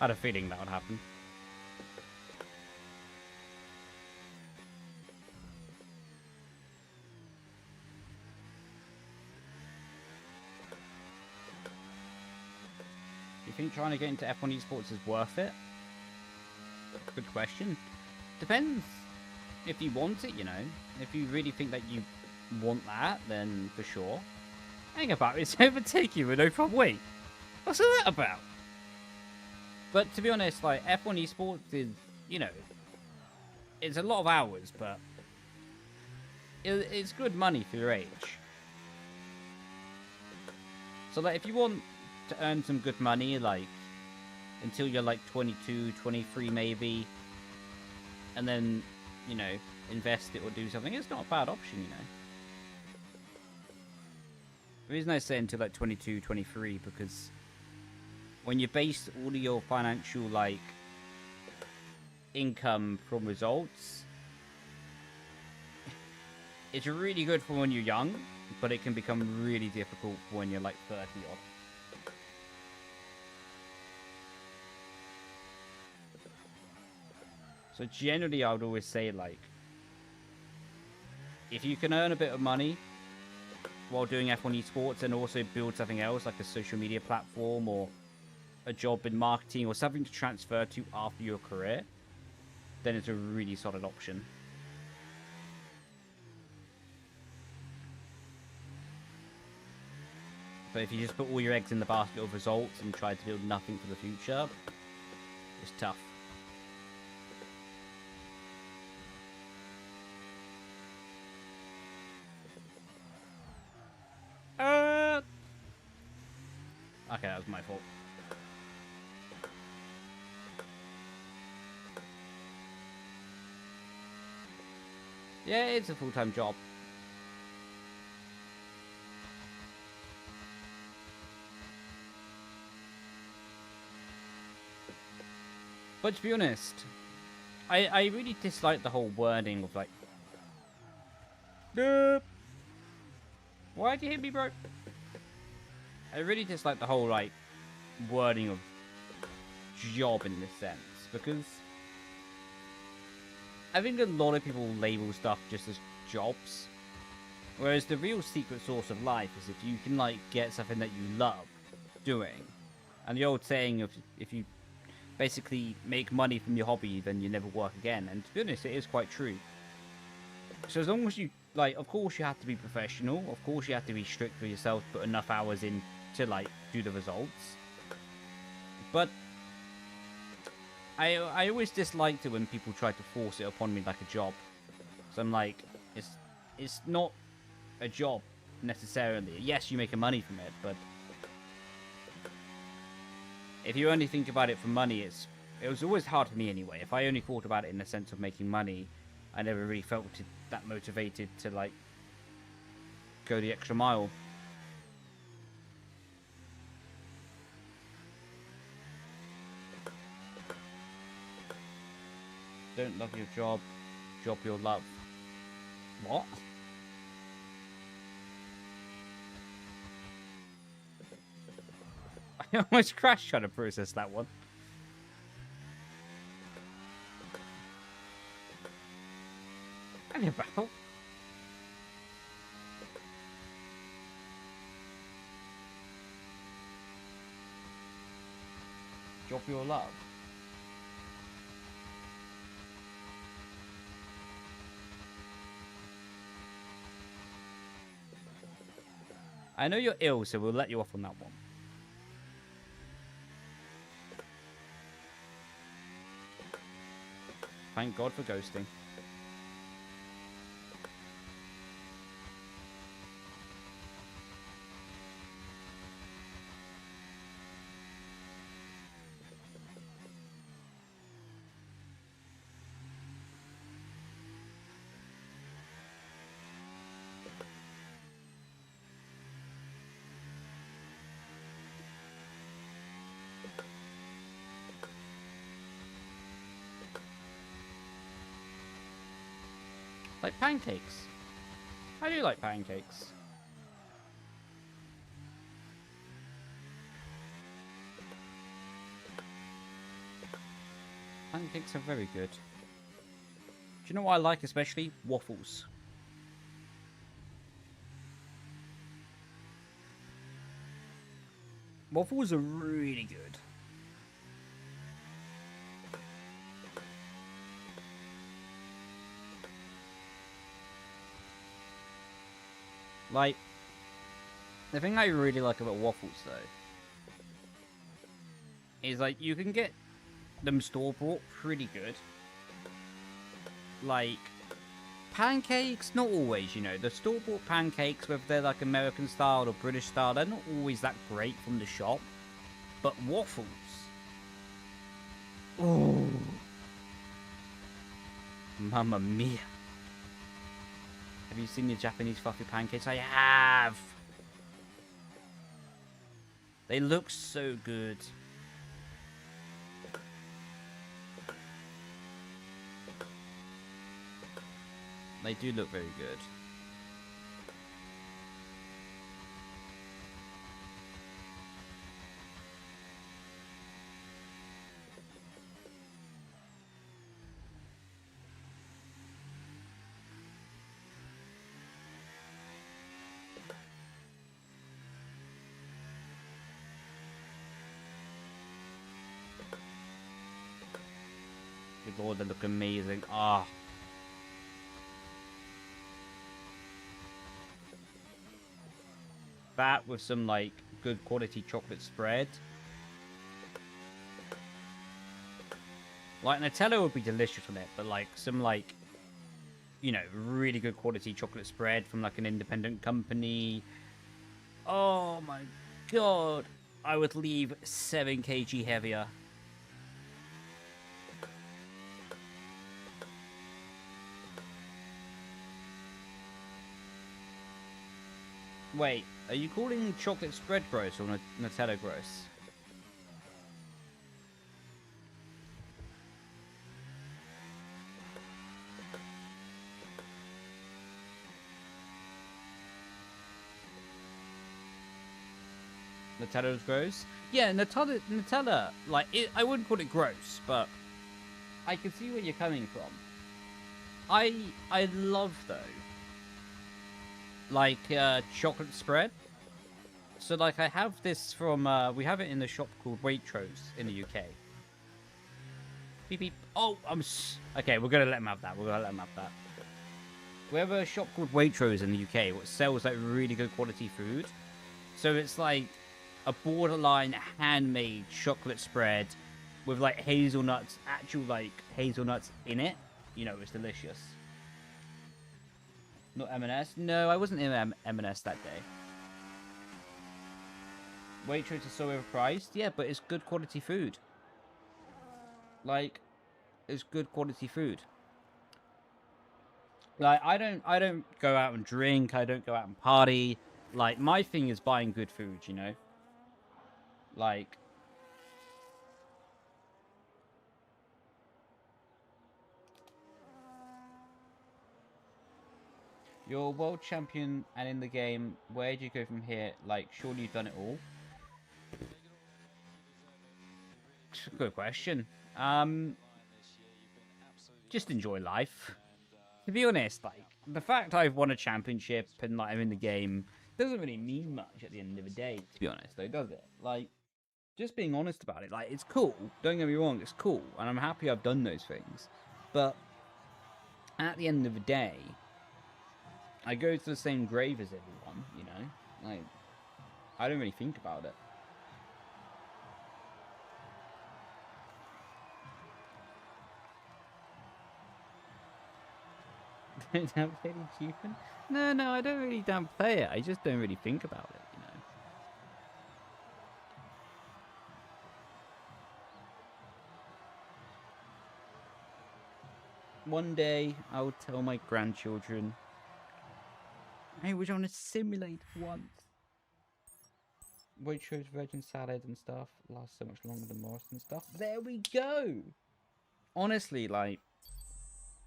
I had a feeling that would happen. You think trying to get into F1 esports is worth it? Good question. Depends if you want it, you know. If you really think that you want that, then for sure. Hang about, it's overtaking you with no problem. Wait, what's all that about? But to be honest, like, F1 esports is, you know, it's a lot of hours, but it's good money for your age. So, like, if you want to earn some good money, like, until you're, like, 22, 23 maybe, and then, you know, invest it or do something, it's not a bad option, you know. The reason I say until, like, 22, 23, because when you base all of your financial, like, income from results, it's really good for when you're young, but it can become really difficult for when you're like 30 odd. So generally, I would always say, like, if you can earn a bit of money while doing F1 esports and also build something else like a social media platform or a job in marketing or something to transfer to after your career, then it's a really solid option. But if you just put all your eggs in the basket of results and try to build nothing for the future, it's tough. Okay, that was my fault. Yeah, it's a full-time job. But to be honest, I really dislike the whole wording of, like, nope. Why'd you hit me, bro? I really dislike the whole, like, wording of job in this sense, because I think a lot of people label stuff just as jobs, whereas the real secret sauce of life is if you can, like, get something that you love doing. And the old saying of, if you basically make money from your hobby, then you never work again. And to be honest, it is quite true. So as long as you, like, of course you have to be professional, of course you have to be strict with yourself, put enough hours in to, like, do the results. But I always disliked it when people tried to force it upon me like a job. So I'm like, it's not a job necessarily. Yes, you make a money from it, but if you only think about it for money, it was always hard for me anyway. If I only thought about it in the sense of making money, I never really felt that motivated to, like, go the extra mile. Don't love your job, job your love. What? I almost crashed trying to process that one. Hang about. Job your love. I know you're ill, so we'll let you off on that one. Thank God for ghosting. Like pancakes. I do like pancakes. Pancakes are very good. Do you know what I like especially? Waffles. Waffles are really good. Like, the thing I really like about waffles, though, is, like, you can get them store-bought pretty good. Like, pancakes, not always, you know. The store-bought pancakes, whether they're, like, American style or British style, they're not always that great from the shop. But waffles... Oh, mamma mia. Have you seen the Japanese fluffy pancakes? I have. They look so good. They do look very good. Good lord, they look amazing. Ah. That with some, like, good quality chocolate spread. Like, Nutella would be delicious on it, but, like, some, like, you know, really good quality chocolate spread from, like, an independent company. Oh my god. I would leave 7 kg heavier. Wait, are you calling chocolate spread gross or Nutella gross? Nutella's gross? Yeah, Nutella, like, I wouldn't call it gross, but I can see where you're coming from. I love, though, like, chocolate spread. So, like, I have this from, we have it in the shop called Waitrose in the UK. Beep, beep. Oh, okay, we're gonna let him have that. We're gonna let him have that. We have a shop called Waitrose in the UK, which sells, like, really good quality food. So it's, like, a borderline handmade chocolate spread with, like, hazelnuts, actual, like, hazelnuts in it. You know, it's delicious. Not M&S? No, I wasn't in M&S that day. Waitrose is so overpriced? Yeah, but it's good quality food. Like, it's good quality food. Like, I don't go out and drink, I don't go out and party. Like, my thing is buying good food, you know? Like... You're world champion and in the game, where do you go from here? Like, surely you've done it all? Good question. Just enjoy life. To be honest, like, the fact I've won a championship and, like, I'm in the game doesn't really mean much at the end of the day, to be honest, though, does it? Like, just being honest about it, like, it's cool. Don't get me wrong, it's cool. And I'm happy I've done those things. But at the end of the day, I go to the same grave as everyone, you know? Like, I don't really think about it. Don't downplay the achievement? No, I don't really downplay it. I just don't really think about it, you know? One day, I will tell my grandchildren, hey, we're on a simulate once. Waitrose virgin salad and stuff lasts so much longer than Morrison stuff. There we go! Honestly, like,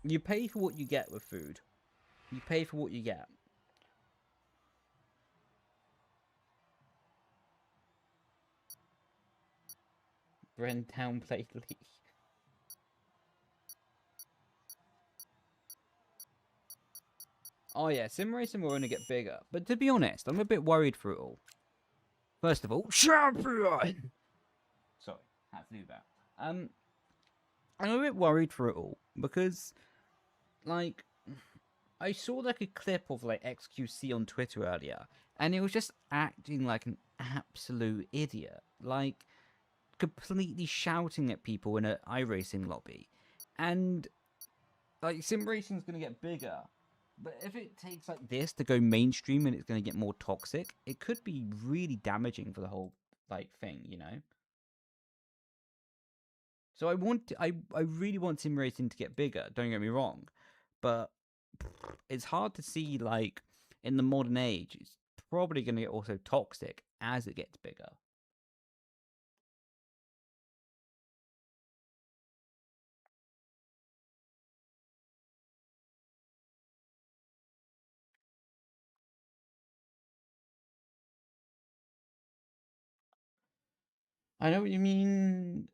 you pay for what you get with food. You pay for what you get. Brendon downplayed Leigh. Oh yeah, sim racing will only get bigger. But to be honest, I'm a bit worried for it all. First of all, champion! Sorry, had to do that. I'm a bit worried for it all. Because, like, I saw like a clip of like XQC on Twitter earlier, and it was just acting like an absolute idiot, like completely shouting at people in an iRacing lobby, and like sim racing's gonna get bigger, but if it takes like this to go mainstream and it's gonna get more toxic, it could be really damaging for the whole like thing, you know. So I really want sim racing to get bigger. Don't get me wrong, but it's hard to see like in the modern age. It's probably going to get also toxic as it gets bigger. I know what you mean.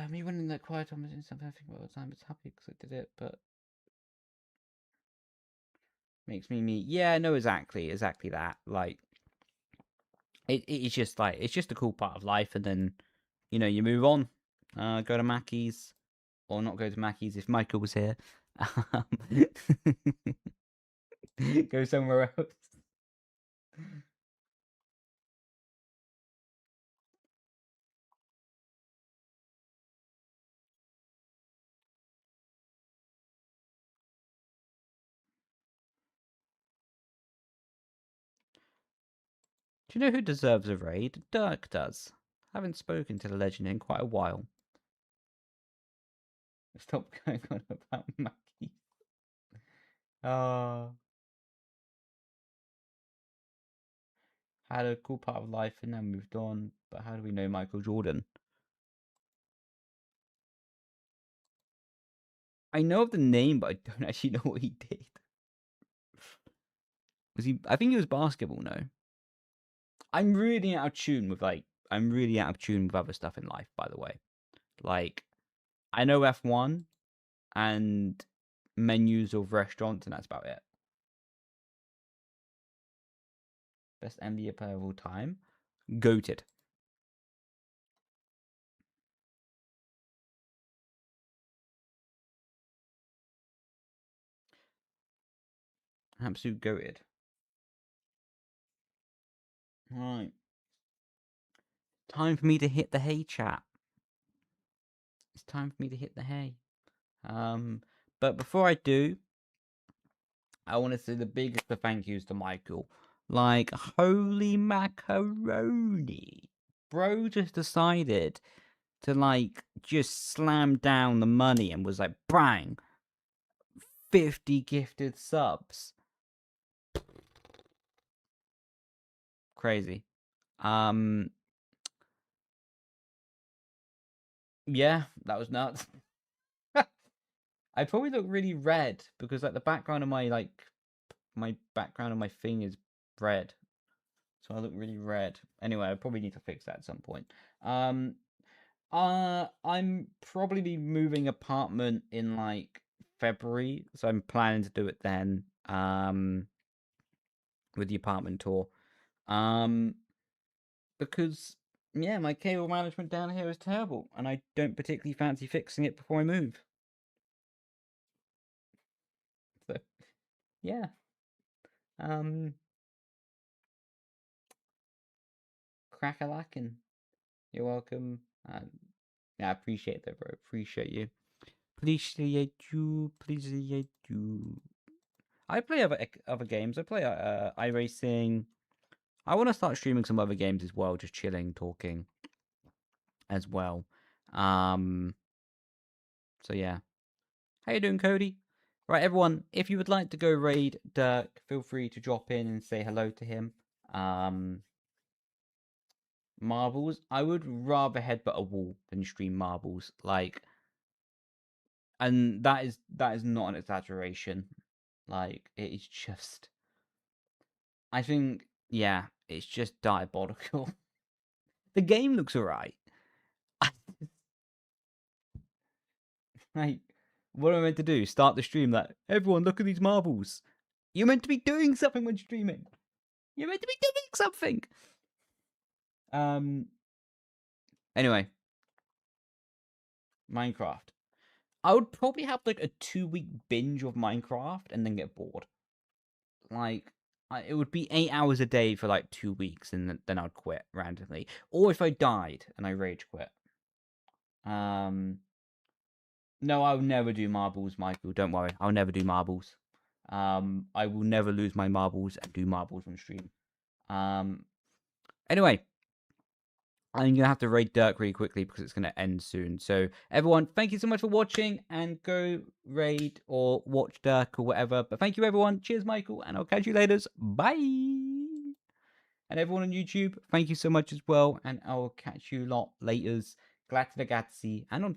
Me running that quiet time was something I think about all the time. It's happy because I did it, but makes me. Yeah, no, exactly that. Like it's just like it's just a cool part of life, and then you know you move on. Go to Mackey's, or not go to Mackey's if Michael was here. Go somewhere else. Do you know who deserves a raid? Dirk does. Haven't spoken to the legend in quite a while. Stop going on about Mackie. Had a cool part of life and now moved on. But how do we know Michael Jordan? I know of the name, but I don't actually know what he did. Was he? I think he was basketball. No, I'm really out of tune with other stuff in life. By the way, like I know F1 and menus of restaurants, and that's about it. Best NBA player of all time, goated. Absolute goated. Right. Time for me to hit the hay, chat. It's time for me to hit the hay. But before I do, I want to say the biggest of thank yous to Michael. Like, holy macaroni. Bro just decided to, like, just slam down the money and was like, bang, 50 gifted subs. Crazy. Yeah, that was nuts. I probably look really red because like the background of my background of my thing is red, so I look really red. Anyway, I probably need to fix that at some point. I'm probably moving apartment in like February, so I'm planning to do it then. With the apartment tour, because yeah, my cable management down here is terrible, and I don't particularly fancy fixing it before I move. So yeah, crack-a-lackin'. You're welcome. Yeah, I appreciate that, bro. Appreciate you. Appreciate you. Appreciate you. I play other games. I play iRacing. I want to start streaming some other games as well, just chilling, talking as well. So yeah. How you doing, Cody? Right, everyone. If you would like to go raid Dirk, feel free to drop in and say hello to him. Marbles. I would rather headbutt a wall than stream marbles. Like, and that is not an exaggeration. Like, it is just. I think, yeah, it's just diabolical. The game looks alright. Like, what am I meant to do? Start the stream like, everyone, look at these marbles. You're meant to be doing something when streaming. You're meant to be doing something. Anyway, Minecraft. I would probably have like a 2-week binge of Minecraft and then get bored. Like, it would be 8 hours a day for like 2 weeks, and then I'd quit randomly. Or if I died and I rage quit. No, I'll never do marbles, Michael. Don't worry, I'll never do marbles. I will never lose my marbles and do marbles on stream. Anyway, I'm gonna have to raid Dirk really quickly because it's gonna end soon. So everyone, thank you so much for watching, and go raid or watch Dirk or whatever. But thank you everyone. Cheers, Michael, and I'll catch you later. Bye. And everyone on YouTube, thank you so much as well, and I'll catch you lot later. Grazie ragazzi, and on